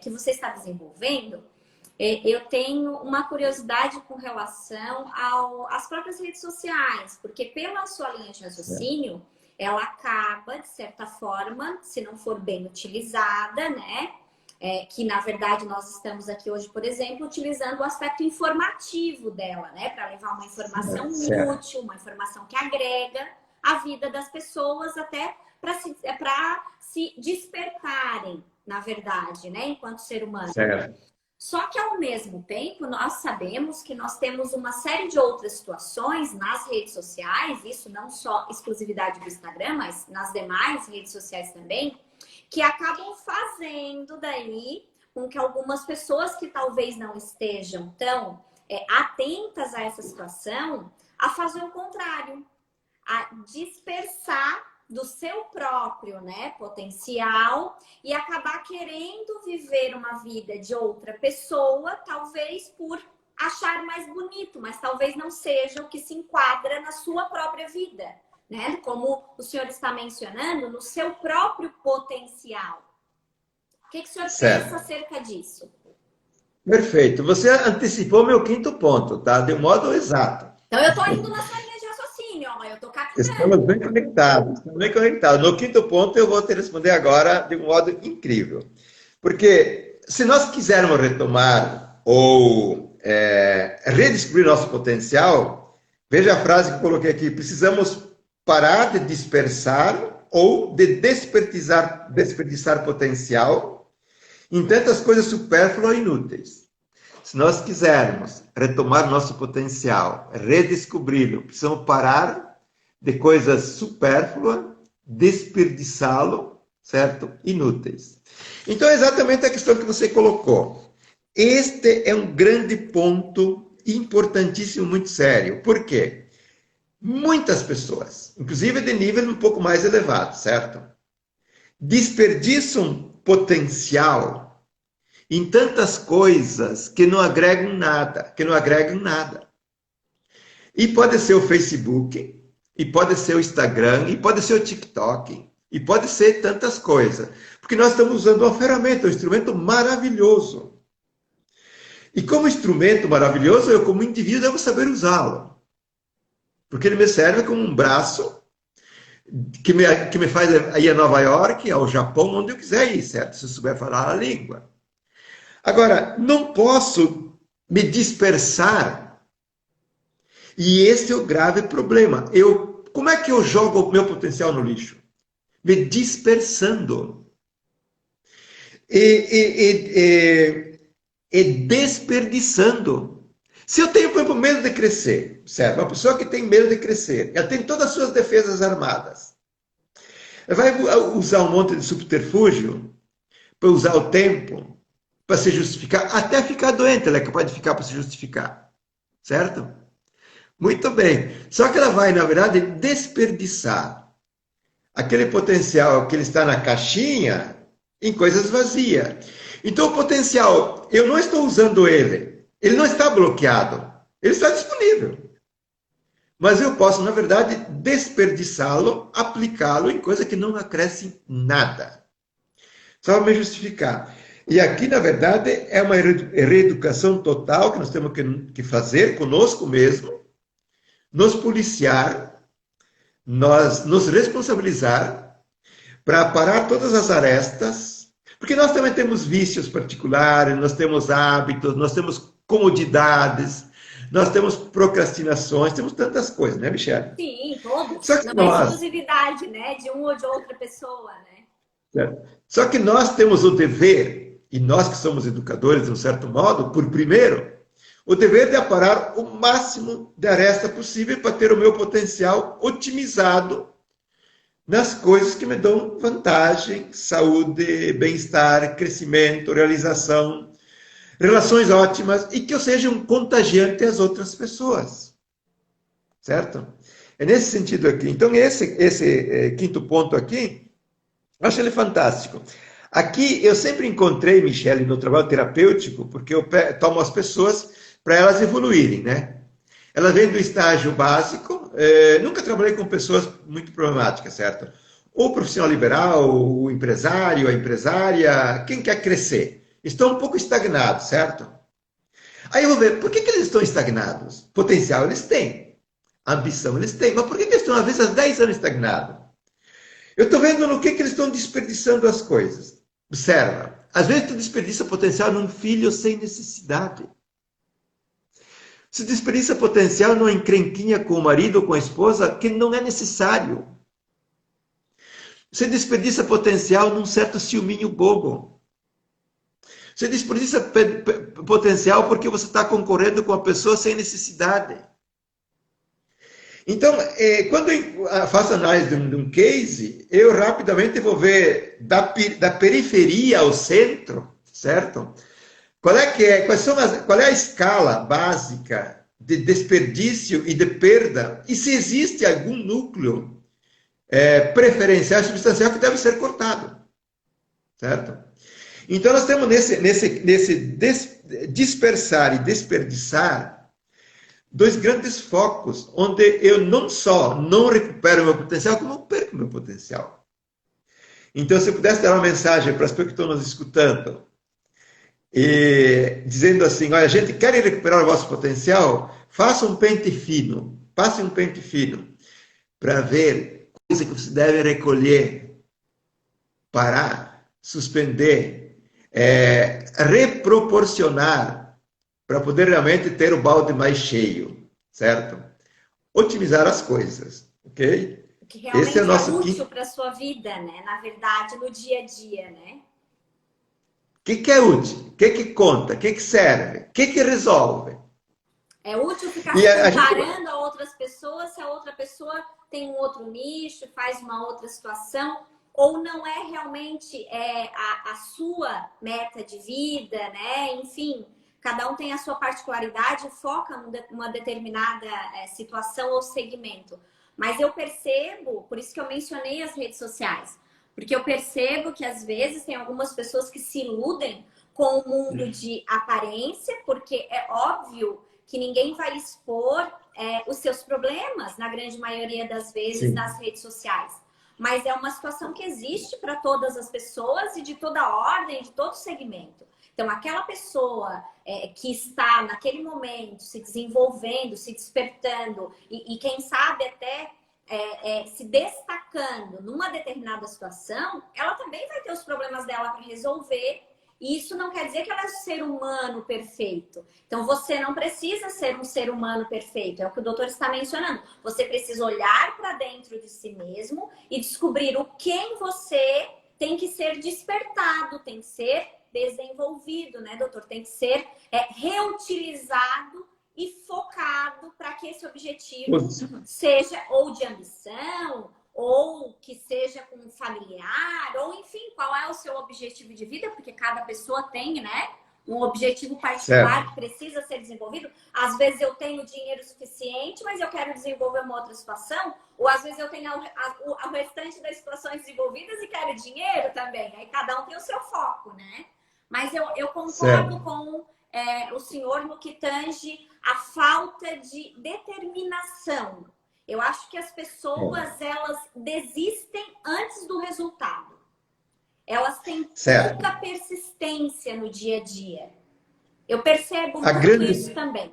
que você está desenvolvendo. Eu tenho uma curiosidade com relação às próprias redes sociais, porque pela sua linha de raciocínio, ela acaba, de certa forma, se não for bem utilizada, né? Que na verdade nós estamos aqui hoje, por exemplo, utilizando o aspecto informativo dela, né? Para levar uma informação útil, uma informação que agrega a vida das pessoas até para se despertarem, na verdade, né? Enquanto ser humano. Certo. Só que, ao mesmo tempo, nós sabemos que nós temos uma série de outras situações nas redes sociais, isso não só exclusividade do Instagram, mas nas demais redes sociais também, que acabam fazendo daí com que algumas pessoas que talvez não estejam tão atentas a essa situação, a fazer o contrário, a dispersar do seu próprio, né, potencial e acabar querendo viver uma vida de outra pessoa, talvez por achar mais bonito, mas talvez não seja o que se enquadra na sua própria vida, né? Como o senhor está mencionando, no seu próprio potencial. O que o senhor pensa acerca disso? Perfeito. Você antecipou meu quinto ponto, tá? De um modo exato. Então, eu estou indo na sua linha de raciocínio, ó. Eu estou captando. Estamos bem conectados, estamos bem conectados. No quinto ponto, eu vou te responder agora de um modo incrível. Porque se nós quisermos retomar ou redescobrir nosso potencial, veja a frase que eu coloquei aqui, precisamos parar de dispersar ou de desperdiçar potencial em tantas coisas supérfluas e inúteis. Se nós quisermos retomar nosso potencial, redescobri-lo, precisamos parar de coisas supérfluas, desperdiçá-lo, certo? Inúteis. Então, é exatamente a questão que você colocou. Este é um grande ponto importantíssimo, muito sério. Por quê? Muitas pessoas, inclusive de nível um pouco mais elevado, certo? Desperdiçam potencial em tantas coisas que não agregam nada, E pode ser o Facebook, e pode ser o Instagram, e pode ser o TikTok, e pode ser tantas coisas. Porque nós estamos usando uma ferramenta, um instrumento maravilhoso. E como instrumento maravilhoso, eu como indivíduo devo saber usá-lo. Porque ele me serve como um braço que me faz ir a Nova York, ao Japão, onde eu quiser ir, certo? Se eu souber falar a língua. Agora, não posso me dispersar. E esse é o grave problema. Como é que eu jogo o meu potencial no lixo? Me dispersando. E desperdiçando. Se eu tenho, por exemplo, medo de crescer, certo? Uma pessoa que tem medo de crescer, ela tem todas as suas defesas armadas. Ela vai usar um monte de subterfúgio para usar o tempo, para se justificar, até ficar doente, ela é capaz de ficar para se justificar, certo? Muito bem. Só que ela vai, na verdade, desperdiçar aquele potencial que ele está na caixinha em coisas vazias. Então, o potencial, eu não estou usando ele. Ele não está bloqueado. Ele está disponível. Mas eu posso, na verdade, desperdiçá-lo, aplicá-lo em coisa que não acresce nada. Só para me justificar. E aqui, na verdade, é uma reeducação total que nós temos que fazer conosco mesmo, nos policiar, nós nos responsabilizar para parar todas as arestas, porque nós também temos vícios particulares, nós temos hábitos, nós temos comodidades, nós temos procrastinações, temos tantas coisas, né, Michelle? Sim, todos. Só que Não é nós, exclusividade, né? De um ou de outra pessoa, né? só que nós temos o dever, e nós que somos educadores, de um certo modo, por primeiro, o dever de aparar o máximo de aresta possível para ter o meu potencial otimizado nas coisas que me dão vantagem, saúde, bem-estar, crescimento, realização, relações ótimas e que eu seja um contagiante às outras pessoas. Certo? É nesse sentido aqui. Então, esse quinto ponto aqui, eu acho ele fantástico. Aqui, eu sempre encontrei, Michele, no trabalho terapêutico, porque eu tomo as pessoas para elas evoluírem, né? Elas vêm do estágio básico, nunca trabalhei com pessoas muito problemáticas, certo? O profissional liberal, o empresário, a empresária, quem quer crescer, estão um pouco estagnados, certo? Aí eu vou ver, por que eles estão estagnados? Potencial eles têm, ambição eles têm, mas por que eles estão, às vezes, há 10 anos estagnados? Eu estou vendo no que eles estão desperdiçando as coisas. Observa, às vezes tu desperdiça potencial num filho sem necessidade. Se desperdiça potencial numa encrenquinha com o marido ou com a esposa que não é necessário. Você desperdiça potencial num certo ciúminho bobo. Você desperdiça potencial porque você está concorrendo com a pessoa sem necessidade. Então, quando eu faço análise de um case, eu rapidamente vou ver da periferia ao centro, certo? Qual é a escala básica de desperdício e de perda? E se existe algum núcleo preferencial, substancial que deve ser cortado, certo? Então nós temos nesse dispersar e desperdiçar dois grandes focos, onde eu não só não recupero meu potencial, como perco meu potencial. Então, se eu pudesse dar uma mensagem para as pessoas que estão nos escutando, dizendo assim, olha, a gente quer recuperar o vosso potencial, faça um pente fino, passe um pente fino, para ver coisa que você deve recolher, parar, suspender, reproporcionar, para poder realmente ter o balde mais cheio, certo? Otimizar as coisas, ok? O que realmente Esse é o nosso útil para a sua vida, né? Na verdade, no dia a dia, né? O que é útil? O que conta? O que serve? O que resolve? É útil ficar se comparando a outras pessoas se a outra pessoa tem um outro nicho, faz uma outra situação, ou não é realmente a sua meta de vida, né? Enfim, cada um tem a sua particularidade e foca numa determinada situação ou segmento. Mas eu percebo, por isso que eu mencionei as redes sociais, porque eu percebo que às vezes tem algumas pessoas que se iludem com o mundo de aparência, porque é óbvio que ninguém vai expor os seus problemas, na grande maioria das vezes, sim, nas redes sociais. Mas é uma situação que existe para todas as pessoas e de toda ordem, de todo segmento. Então, aquela pessoa que está naquele momento se desenvolvendo, se despertando e quem sabe até se destacando numa determinada situação, ela também vai ter os problemas dela para resolver. E isso não quer dizer que ela é um ser humano perfeito. Então, você não precisa ser um ser humano perfeito. É o que o doutor está mencionando. Você precisa olhar para dentro de si mesmo e descobrir o que em você tem que ser despertado, tem que ser desenvolvido, né, doutor? Tem que ser reutilizado e focado para que esse objetivo seja ou de ambição, ou que seja com um familiar, ou enfim, qual é o seu objetivo de vida, porque cada pessoa tem, né, um objetivo particular certo, que precisa ser desenvolvido. Às vezes eu tenho dinheiro suficiente, mas eu quero desenvolver uma outra situação. Ou às vezes eu tenho o restante das situações desenvolvidas e quero dinheiro também. Aí cada um tem o seu foco, né? Mas eu concordo certo. com o senhor no que tange a falta de determinação. Eu acho que as pessoas, elas desistem antes do resultado. Elas têm Certo. pouca persistência no dia a dia. Eu percebo A muito grande, isso também.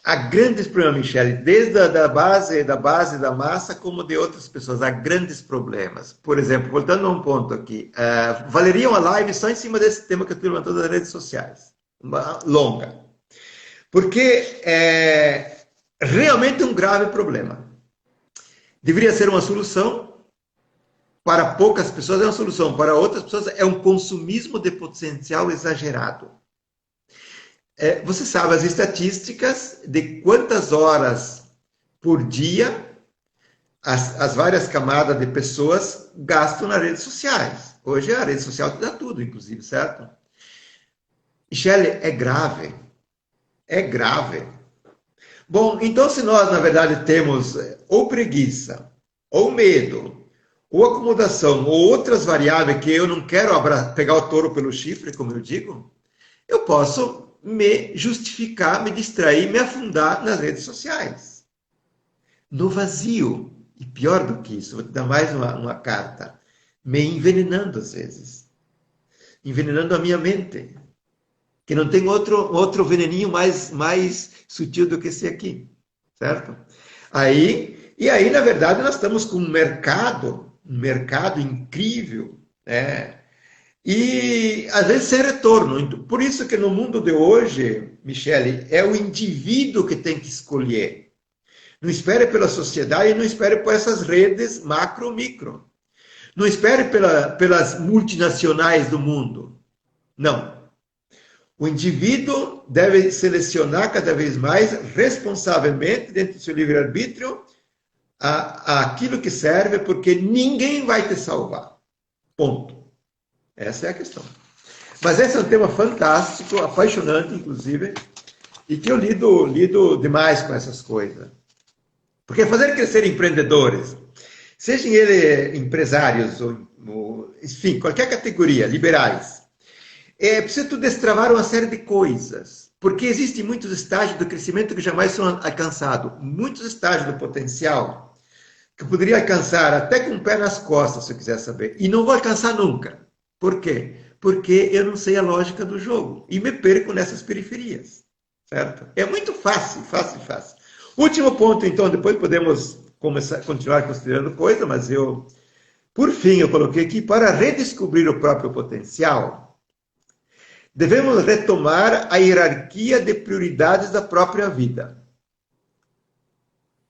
há grandes problemas, Michele, desde a da base da massa, como de outras pessoas, há grandes problemas. Por exemplo, voltando a um ponto aqui, valeria uma live só em cima desse tema que eu estou levantando das redes sociais, uma longa, porque é realmente um grave problema. Deveria ser uma solução para poucas pessoas, é uma solução para outras pessoas, é um consumismo de potencial exagerado. Você sabe as estatísticas de quantas horas por dia as várias camadas de pessoas gastam nas redes sociais. Hoje a rede social te dá tudo, inclusive, certo? Michele, é grave. É grave. Bom, então se nós, na verdade, temos ou preguiça, ou medo, ou acomodação, ou outras variáveis que eu não quero pegar o touro pelo chifre, como eu digo, eu posso me justificar, me distrair, me afundar nas redes sociais. No vazio. E pior do que isso, vou te dar mais uma carta. Me envenenando às vezes. Envenenando a minha mente. Que não tem outro veneninho mais sutil do que esse aqui. Certo? E aí, na verdade, nós estamos com um mercado incrível, né? E às vezes sem retorno. Então, por isso que no mundo de hoje, Michele, é o indivíduo que tem que escolher. Não espere pela sociedade e não espere por essas redes macro, micro. Não espere pelas multinacionais do mundo. Não. O indivíduo deve selecionar cada vez mais, responsavelmente, dentro do seu livre-arbítrio, aquilo que serve, porque ninguém vai te salvar. Ponto. Essa é a questão. Mas esse é um tema fantástico, apaixonante, inclusive, e que eu lido demais com essas coisas. Porque fazer crescer empreendedores, sejam eles empresários, enfim, qualquer categoria, liberais, é preciso destravar uma série de coisas. Porque existem muitos estágios do crescimento que jamais são alcançados. Muitos estágios do potencial que eu poderia alcançar até com o pé nas costas, se eu quiser saber. E não vou alcançar nunca. Por quê? Porque eu não sei a lógica do jogo. E me perco nessas periferias. Certo? É muito fácil, fácil, fácil. Último ponto, então, depois podemos continuar considerando coisa, mas por fim, eu coloquei aqui, para redescobrir o próprio potencial, devemos retomar a hierarquia de prioridades da própria vida.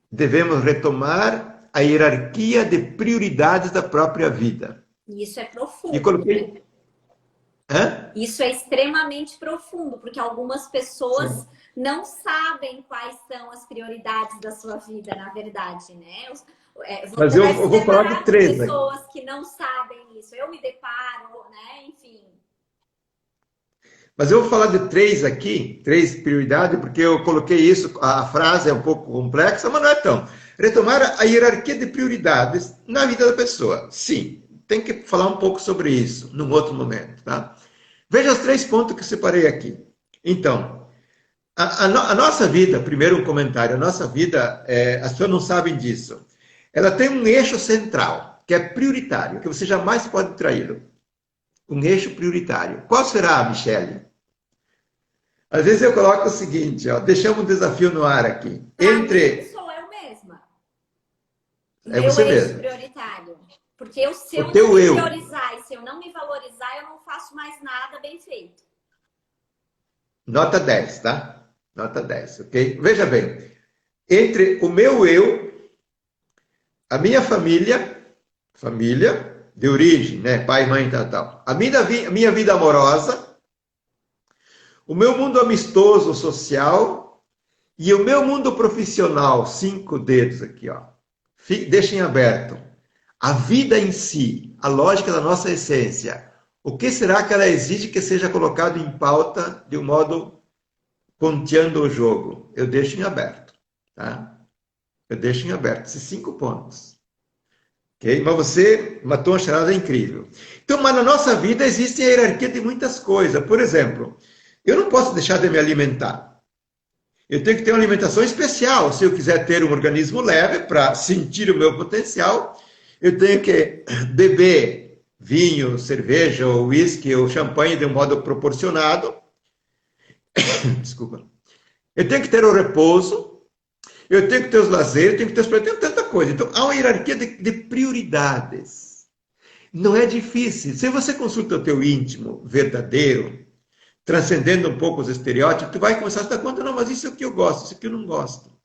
Devemos retomar a hierarquia de prioridades da própria vida. Isso é E profundo, né? coloquei... Hã? Isso é extremamente profundo, porque algumas pessoas Sim. não sabem quais são as prioridades da sua vida, na verdade, né? Mas Você eu, deve eu se vou falar deparar de com três aqui. pessoas que não sabem isso. Eu me deparo, né? Enfim. Mas eu vou falar de três aqui, três prioridades, porque eu coloquei isso, a frase é um pouco complexa, mas não é tão. Retomar a hierarquia de prioridades na vida da pessoa. Sim, tem que falar um pouco sobre isso num outro momento, tá? Veja os três pontos que eu separei aqui. Então, a nossa vida, primeiro um comentário, a nossa vida, as pessoas não sabem disso. Ela tem um eixo central, que é prioritário, que você jamais pode traí-lo. Um eixo prioritário. Qual será, Michele? Às vezes eu coloco o seguinte, ó, deixamos um desafio no ar aqui. Para mim, sou eu mesma. É Meu você eixo mesmo. prioritário. Porque se O eu não teu me eu. priorizar e se eu não me valorizar, eu não faço mais nada bem feito. Nota 10, tá? Nota 10, ok? Veja bem, entre o meu eu, a minha família de origem, né? Pai, mãe, tal, tal. A minha vida amorosa, o meu mundo amistoso social e o meu mundo profissional, 5 dedos aqui, ó. Deixem aberto. A vida em si, a lógica da nossa essência, O que será que ela exige que seja colocado em pauta de um modo ponteando o jogo? Eu deixo em aberto, tá? Eu deixo em aberto esses 5 pontos. Okay? Mas você matou uma charada incrível. Então, mas na nossa vida existe a hierarquia de muitas coisas. Por exemplo, eu não posso deixar de me alimentar. Eu tenho que ter uma alimentação especial. Se eu quiser ter um organismo leve para sentir o meu potencial, eu tenho que beber vinho, cerveja, ou uísque, ou champanhe de um modo proporcionado. Desculpa. Eu tenho que ter o repouso, eu tenho que ter os lazeres, eu tenho que ter os... Eu tenho tanta coisa. Então, há uma hierarquia de prioridades. Não é difícil. Se você consulta o teu íntimo verdadeiro, transcendendo um pouco os estereótipos, tu vai começar a se dar conta, não, mas isso aqui eu gosto, isso aqui eu não gosto.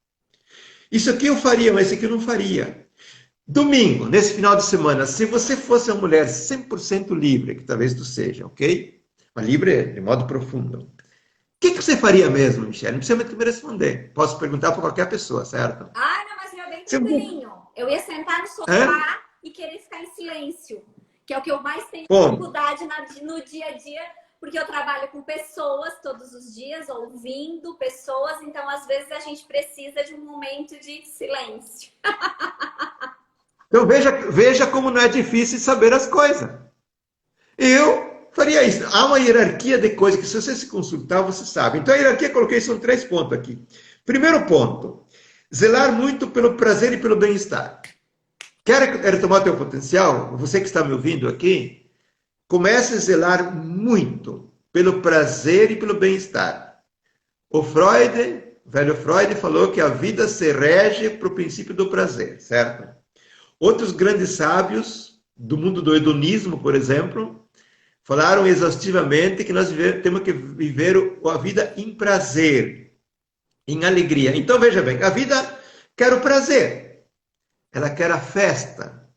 Isso aqui eu faria, mas isso aqui eu não faria. Domingo, nesse final de semana, se você fosse uma mulher 100% livre, que talvez tu seja, ok? Mas livre de modo profundo. O que você faria mesmo, Michelle? Não precisa me responder. Posso perguntar para qualquer pessoa, certo? Ah, não, mas eu bem Se eu... tranquilinho. Eu ia sentar no É? sofá e querer ficar em silêncio, que é o que eu mais tenho Bom, dificuldade no dia a dia, porque eu trabalho com pessoas todos os dias, ouvindo pessoas, então às vezes a gente precisa de um momento de silêncio. então veja como não é difícil saber as coisas. Eu faria isso. Há uma hierarquia de coisas que, se você se consultar, você sabe. Então, a hierarquia, coloquei, são 3 pontos aqui. Primeiro ponto, zelar muito pelo prazer e pelo bem-estar. Quer retomar teu potencial? Você que está me ouvindo aqui, comece a zelar muito pelo prazer e pelo bem-estar. O Freud, velho Freud, falou que a vida se rege para o princípio do prazer, certo? Outros grandes sábios do mundo do hedonismo, por exemplo, falaram exaustivamente que nós temos que viver a vida em prazer, em alegria. Então, veja bem, a vida quer o prazer, ela quer a festa,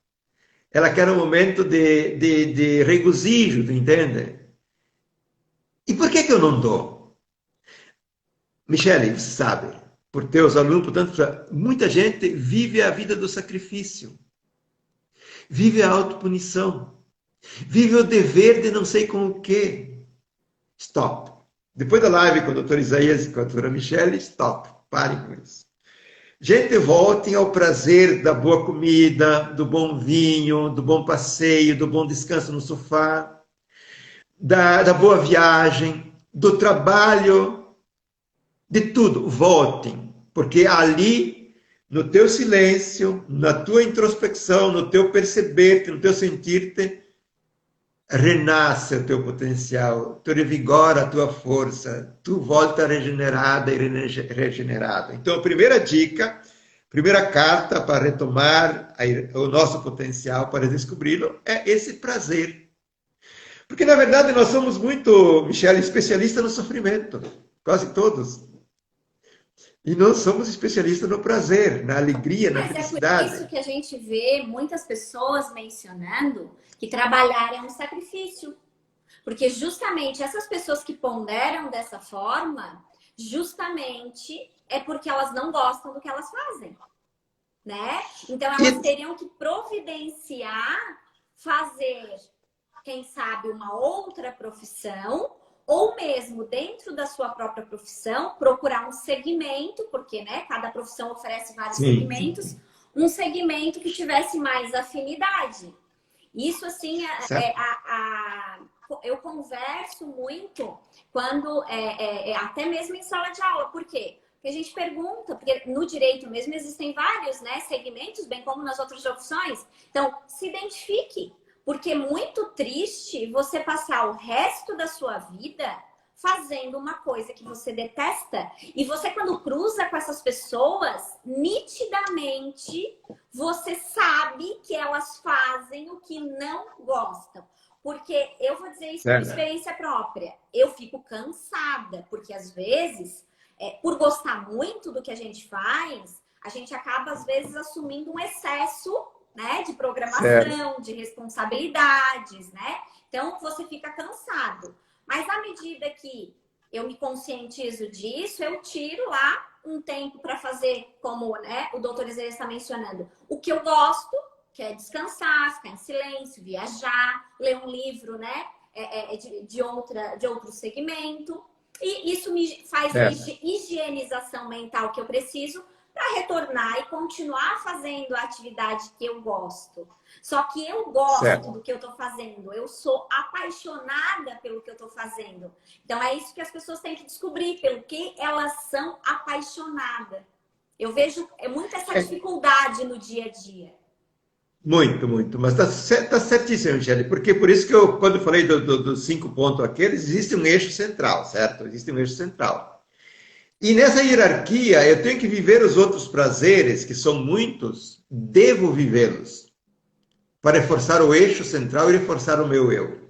ela quer um momento de regozijo, entende? E por que eu não dou? Michele, você sabe, por teus alunos, portanto, muita gente vive a vida do sacrifício, vive a autopunição, vive o dever de não sei com o quê. Stop. Depois da live com o doutor Isaías e com a doutora Michele, stop. Parem com isso. Gente, voltem ao prazer da boa comida, do bom vinho, do bom passeio, do bom descanso no sofá, da boa viagem, do trabalho, de tudo. Voltem, porque ali, no teu silêncio, na tua introspecção, no teu perceber-te, no teu sentir-te, renasce o teu potencial, tu revigora a tua força, tu volta regenerada e regenerado. Então, a primeira dica, primeira carta para retomar o nosso potencial, para descobri-lo, é esse prazer. Porque, na verdade, nós somos muito, Michele, especialistas no sofrimento, quase todos. E não somos especialistas no prazer, na alegria, na Mas é por felicidade. isso que a gente vê muitas pessoas mencionando que trabalhar é um sacrifício. Porque justamente essas pessoas que ponderam dessa forma, justamente é porque elas não gostam do que elas fazem, né? Então elas teriam que providenciar, fazer, quem sabe, uma outra profissão, ou mesmo dentro da sua própria profissão, procurar um segmento, porque, né, cada profissão oferece vários segmentos, um segmento que tivesse mais afinidade. Isso, assim, eu converso muito quando, até mesmo em sala de aula. Por quê? Porque a gente pergunta, porque no direito mesmo existem vários, né, segmentos, bem como nas outras profissões. Então, se identifique, porque é muito triste você passar o resto da sua vida fazendo uma coisa que você detesta. E você, quando cruza com essas pessoas, nitidamente você sabe que elas fazem o que não gostam. Porque eu vou dizer isso por experiência própria. Eu fico cansada, porque às vezes, por gostar muito do que a gente faz, a gente acaba, às vezes, assumindo um excesso, né, de programação, de responsabilidades, né? Então, você fica cansado. Mas à medida que eu me conscientizo disso, eu tiro lá um tempo para fazer, como, né, o doutor Isaías está mencionando, o que eu gosto, que é descansar, ficar em silêncio, viajar, ler um livro, né, de outro segmento. E isso me faz É, higienização mental que eu preciso para retornar e continuar fazendo a atividade que eu gosto. Só que eu gosto certo. do que eu estou fazendo, eu sou apaixonada pelo que eu estou fazendo. Então é isso que as pessoas têm que descobrir, pelo que elas são apaixonadas. Eu vejo muito essa É, dificuldade no dia a dia. muito, muito. Mas tá certíssimo, Michele, porque por isso que eu, quando eu falei dos 5 pontos aqueles, existe um eixo central, certo? Existe um eixo central. E nessa hierarquia, eu tenho que viver os outros prazeres, que são muitos, devo vivê-los, para reforçar o eixo central e reforçar o meu eu.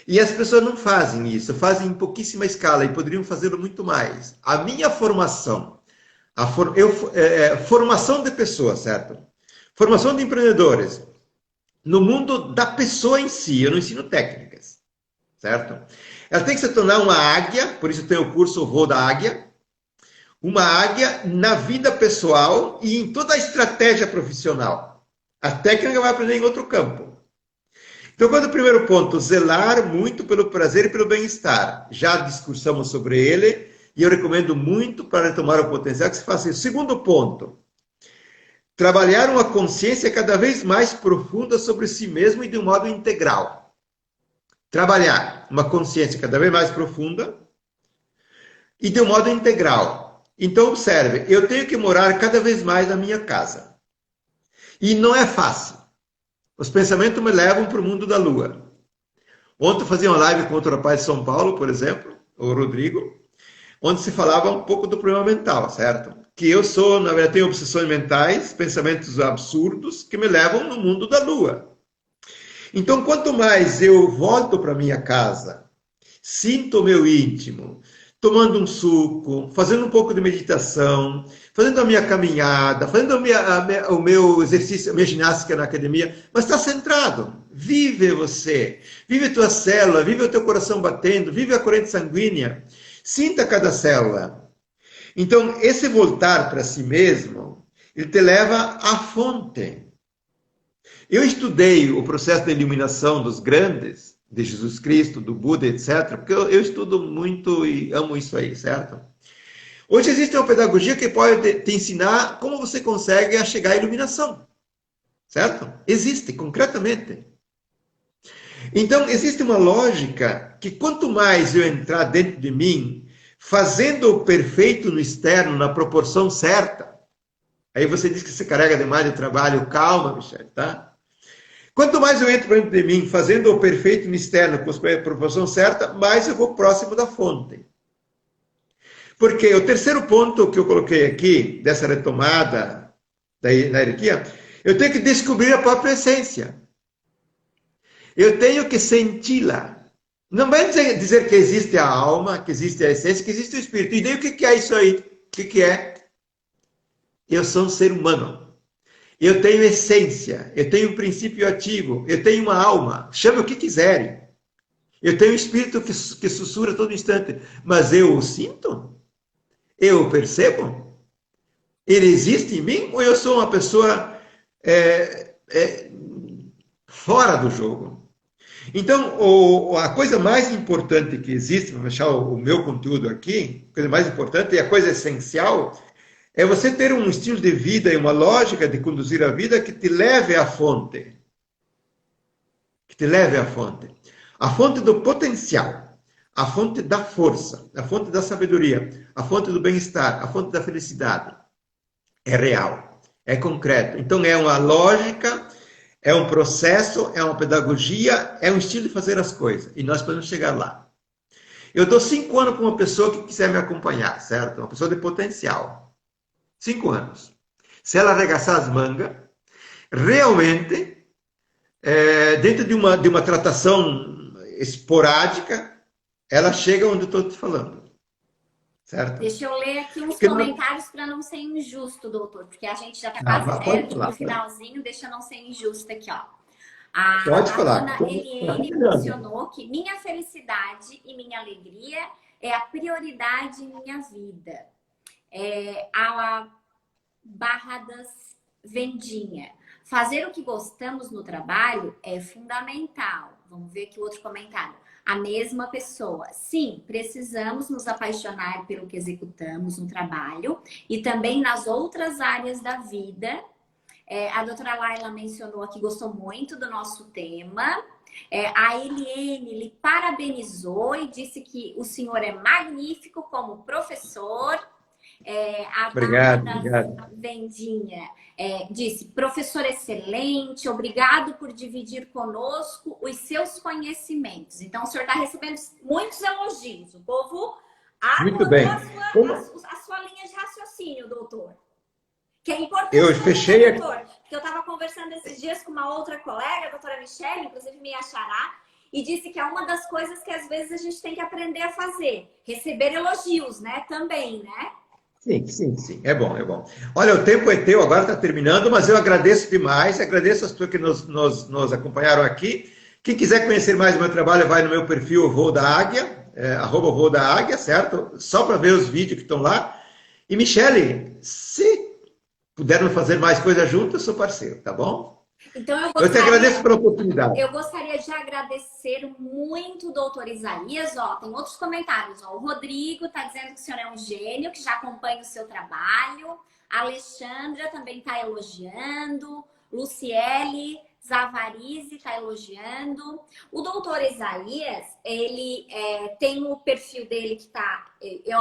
E as pessoas não fazem isso, fazem em pouquíssima escala e poderiam fazê-lo muito mais. A minha formação, formação de pessoas, certo? Formação de empreendedores, no mundo da pessoa em si, eu não ensino técnicas, certo? Ela tem que se tornar uma águia, por isso tem o curso O Voo da Águia, uma águia na vida pessoal e em toda a estratégia profissional. A técnica vai aprender em outro campo. Então, quando o primeiro ponto, zelar muito pelo prazer e pelo bem-estar. Já discursamos sobre ele e eu recomendo muito para retomar o potencial que se faça isso. Segundo ponto, trabalhar uma consciência cada vez mais profunda sobre si mesmo e de um modo integral. Trabalhar uma consciência cada vez mais profunda e de um modo integral. Então, observe, eu tenho que morar cada vez mais na minha casa. E não é fácil. Os pensamentos me levam para o mundo da lua. Ontem eu fazia uma live com outro rapaz de São Paulo, por exemplo, o Rodrigo, onde se falava um pouco do problema mental, certo? Que eu sou, na verdade, tenho obsessões mentais, pensamentos absurdos que me levam no mundo da lua. Então, quanto mais eu volto para minha casa, sinto o meu íntimo, tomando um suco, fazendo um pouco de meditação, fazendo a minha caminhada, fazendo o meu exercício, a minha ginástica na academia, mas está centrado. Vive você, vive a tua célula, vive o teu coração batendo, vive a corrente sanguínea, sinta cada célula. Então, esse voltar para si mesmo, ele te leva à fonte. Eu estudei o processo de iluminação dos grandes, de Jesus Cristo, do Buda, etc., porque eu estudo muito e amo isso aí, certo? Hoje existe uma pedagogia que pode te ensinar como você consegue chegar à iluminação, certo? Existe, concretamente. Então, existe uma lógica que quanto mais eu entrar dentro de mim, fazendo o perfeito no externo, na proporção certa, aí você diz que você carrega demais de trabalho, calma, Michel, tá? Quanto mais eu entro dentro de mim, fazendo o perfeito no externo, com a proporção certa, mais eu vou próximo da fonte. Porque o terceiro ponto que eu coloquei aqui, dessa retomada da hierarquia, eu tenho que descobrir a própria essência. Eu tenho que senti-la. Não vai dizer que existe a alma, que existe a essência, que existe o espírito. E daí o que é isso aí? O que é? Eu sou um ser humano. Eu tenho essência, eu tenho um princípio ativo, eu tenho uma alma, chame o que quiserem. Eu tenho um espírito que sussurra todo instante, mas eu o sinto? Eu o percebo? Ele existe em mim ou eu sou uma pessoa fora do jogo? Então, a coisa mais importante que existe, para fechar o meu conteúdo aqui, a coisa mais importante e a coisa essencial é você ter um estilo de vida e uma lógica de conduzir a vida que te leve à fonte. Que te leve à fonte. A fonte do potencial, a fonte da força, a fonte da sabedoria, a fonte do bem-estar, a fonte da felicidade. É real, é concreto. Então é uma lógica, é um processo, é uma pedagogia, é um estilo de fazer as coisas. E nós podemos chegar lá. Eu dou 5 anos para uma pessoa que quiser me acompanhar, certo? Uma pessoa de potencial. 5 anos. Se ela arregaçar as mangas, realmente, dentro de uma tratação esporádica, ela chega onde eu estou te falando. Certo? Deixa eu ler aqui uns Porque não... comentários para não ser injusto, doutor, porque a gente já está quase pode perto falar, do finalzinho, deixa eu não ser injusta aqui, ó. A, pode a falar. dona Eliane mencionou que minha felicidade e minha alegria é a prioridade em minha vida. A Barra das Vendinha. Fazer o que gostamos no trabalho é fundamental. vamos ver aqui o outro comentário. A mesma pessoa. Sim, precisamos nos apaixonar pelo que executamos no trabalho e também nas outras áreas da vida. A doutora Laila mencionou que gostou muito do nosso tema. A Eliane lhe parabenizou e disse que o senhor é magnífico como professor. A Obrigado, Dama obrigado. da Vendinha disse, professor excelente, obrigado por dividir conosco os seus conhecimentos. Então, o senhor está recebendo muitos elogios. O povo Muito adorou bem. a sua linha de raciocínio, doutor. Que é Eu importante também, fechei né, aqui. doutor? Porque eu estava conversando esses dias com uma outra colega, a doutora Michelle, inclusive minha xará, e disse que é uma das coisas que às vezes a gente tem que aprender a fazer. Receber elogios, né? Também, né? Sim, sim, sim. É bom, é bom. Olha, o tempo é teu, agora está terminando, mas eu agradeço demais, agradeço as pessoas que nos acompanharam aqui. Quem quiser conhecer mais do meu trabalho, vai no meu perfil Voo da Águia, arroba Voo da Águia, certo? Só para ver os vídeos que estão lá. E, Michele, se pudermos fazer mais coisas juntos, eu sou parceiro, tá bom? Então Eu te agradeço pela oportunidade. eu gostaria de agradecer muito o doutor Isaías. Ó, tem outros comentários. Ó. O Rodrigo está dizendo que o senhor é um gênio, que já acompanha o seu trabalho. A Alexandra também está elogiando. Luciele Zavarize está elogiando. O doutor Isaías, ele tem o perfil dele que está...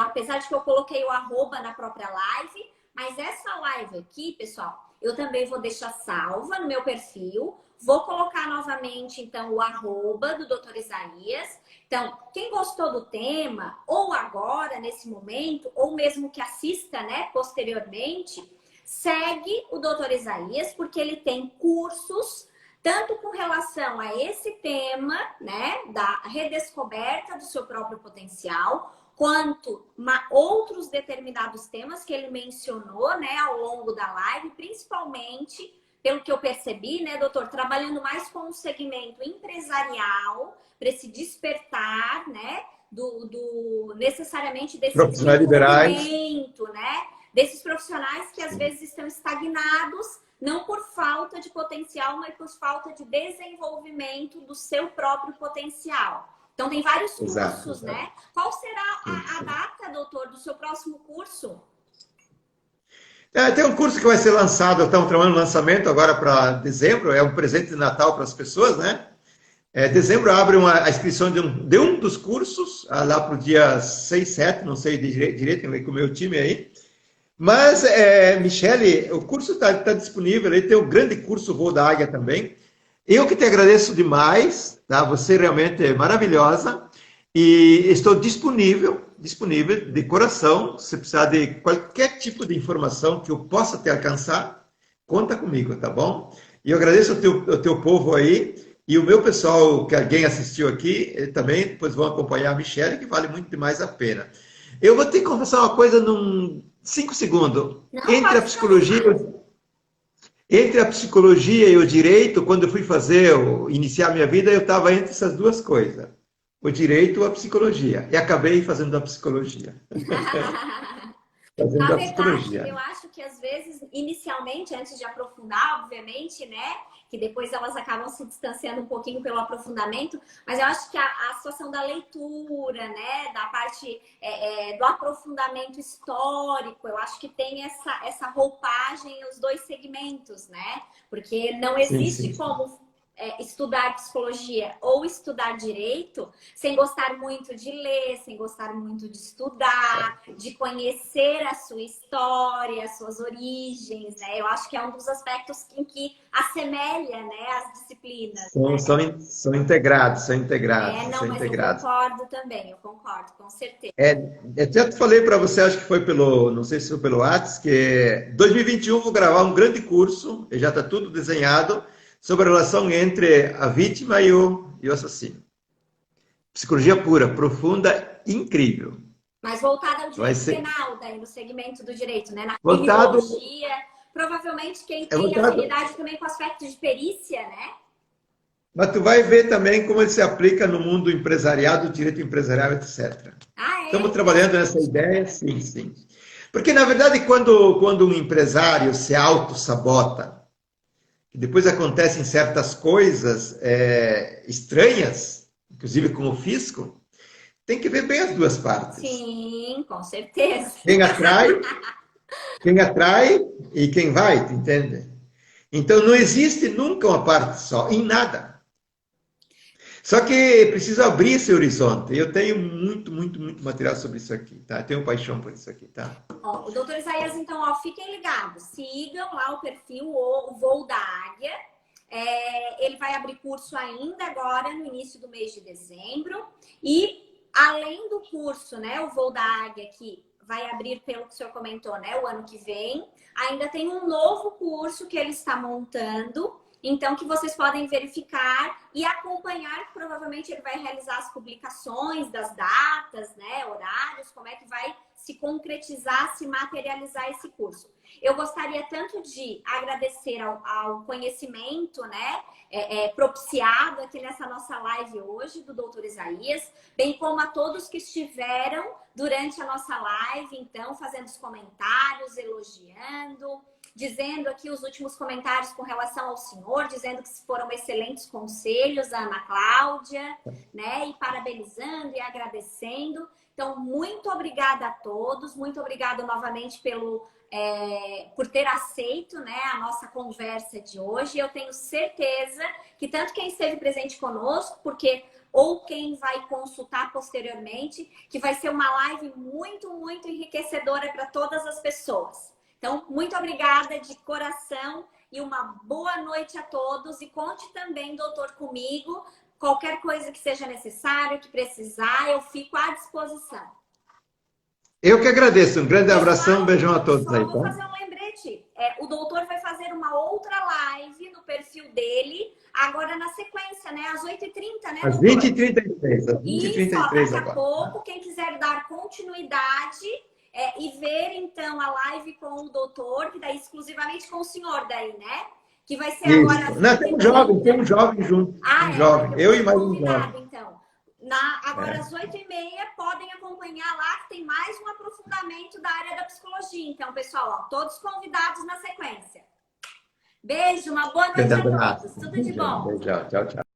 apesar de que eu coloquei o arroba na própria live, mas essa live aqui, pessoal, eu também vou deixar salva no meu perfil. Vou colocar novamente, então, o arroba do Dr. Isaías. Então, quem gostou do tema, ou agora, nesse momento, ou mesmo que assista, né, posteriormente, segue o Dr. Isaías, porque ele tem cursos, tanto com relação a esse tema, né, da redescoberta do seu próprio potencial, quanto outros determinados temas que ele mencionou, né, ao longo da live, principalmente, pelo que eu percebi, né, doutor, trabalhando mais com o segmento empresarial, para esse despertar, né, necessariamente desse Profissionais liberais. desenvolvimento, né, desses profissionais que às vezes estão estagnados, não por falta de potencial, mas por falta de desenvolvimento do seu próprio potencial. Então, tem vários cursos, Exato. né? Qual será a data, doutor, do seu próximo curso? Tem um curso que vai ser lançado, estamos trabalhando no lançamento agora para dezembro, é um presente de Natal para as pessoas, né? Dezembro abre a inscrição de um dos cursos, lá para o dia 6, 7, não sei direito, com o meu time aí. Mas, Michele, o curso está disponível, aí tem o grande curso Voo da Águia também. Eu que te agradeço demais, tá? Você realmente é maravilhosa e estou disponível de coração. Se precisar de qualquer tipo de informação que eu possa te alcançar, conta comigo, tá bom? E eu agradeço o teu povo aí e o meu pessoal, que alguém assistiu aqui, também depois vão acompanhar a Michele, que vale muito mais a pena. Eu vou te confessar uma coisa num 5 segundos. Entre a psicologia e o direito, quando eu fui iniciar minha vida, eu estava entre essas duas coisas. O direito ou a psicologia. E acabei fazendo a psicologia. Na verdade, eu acho que às vezes, inicialmente, antes de aprofundar, obviamente, né? Que depois elas acabam se distanciando um pouquinho pelo aprofundamento, mas eu acho que a situação da leitura, né? Da parte do aprofundamento histórico, eu acho que tem essa roupagem os dois segmentos, né? Porque não existe como estudar psicologia ou estudar direito sem gostar muito de ler, sem gostar muito de estudar, de conhecer a sua história, as suas origens, né? Eu acho que é um dos aspectos em que assemelha, né, as disciplinas. São integrados. Mas eu concordo, com certeza. Eu até falei para você, acho que foi não sei se foi pelo WhatsApp, que 2021 vou gravar um grande curso, já está tudo desenhado, sobre a relação entre a vítima e o assassino. Psicologia pura, profunda, incrível. Mas voltada ao direito penal, daí, no segmento do direito, né? Na voltado... criminologia. Provavelmente quem tem afinidade também com aspectos de perícia, né? Mas tu vai ver também como ele se aplica no mundo empresarial, direito empresarial, etc. Estamos trabalhando nessa ideia, sim. Porque, na verdade, quando um empresário se auto-sabota, que depois acontecem certas coisas estranhas, inclusive com o fisco, tem que ver bem as duas partes. Sim, com certeza. Quem atrai e quem vai, tu entende? Então não existe nunca uma parte só, em nada. Só que precisa abrir esse horizonte. Eu tenho muito, muito, muito material sobre isso aqui, tá? Eu tenho paixão por isso aqui, tá? Ó, o doutor Isaías, então, ó, fiquem ligados. Sigam lá o perfil, o Voo da Águia. Ele vai abrir curso ainda agora, no início do mês de dezembro. E, além do curso, né, o Voo da Águia, que vai abrir, pelo que o senhor comentou, né, o ano que vem, ainda tem um novo curso que ele está montando. Então, que vocês podem verificar e acompanhar, que provavelmente ele vai realizar as publicações das datas, né, horários, como é que vai se concretizar, se materializar esse curso. Eu gostaria tanto de agradecer ao conhecimento, né, propiciado aqui nessa nossa live hoje do Dr. Isaías, bem como a todos que estiveram durante a nossa live, então, fazendo os comentários, elogiando, dizendo aqui os últimos comentários com relação ao senhor, dizendo que foram excelentes conselhos, a Ana Cláudia, né? E parabenizando e agradecendo. Então, muito obrigada a todos, muito obrigada novamente por ter aceito, né, a nossa conversa de hoje. Eu tenho certeza que tanto quem esteve presente conosco, ou quem vai consultar posteriormente, que vai ser uma live muito, muito enriquecedora para todas as pessoas. Então, muito obrigada de coração e uma boa noite a todos. E conte também, doutor, comigo. Qualquer coisa que seja necessário, que precisar, eu fico à disposição. Eu que agradeço. Um grande abração, um beijão a todos aí, Vou tá? fazer um lembrete. O doutor vai fazer uma outra live no perfil dele, agora na sequência, né? Às 8h30, né, Às doutor? 20h33. Às 20h33 Isso, agora. daqui a pouco, quem quiser dar continuidade e ver, então, a live com o doutor, que daí exclusivamente com o senhor daí, né? Que vai ser Isso. agora às Não, tem um jovem junto. Um jovem. Eu e mais um jovem. Então. Agora, às 8h30, podem acompanhar lá, que tem mais um aprofundamento da área da psicologia. Então, pessoal, ó, todos convidados na sequência. Beijo, uma boa noite a todos. Tudo de bom. Beijão. Tchau, tchau.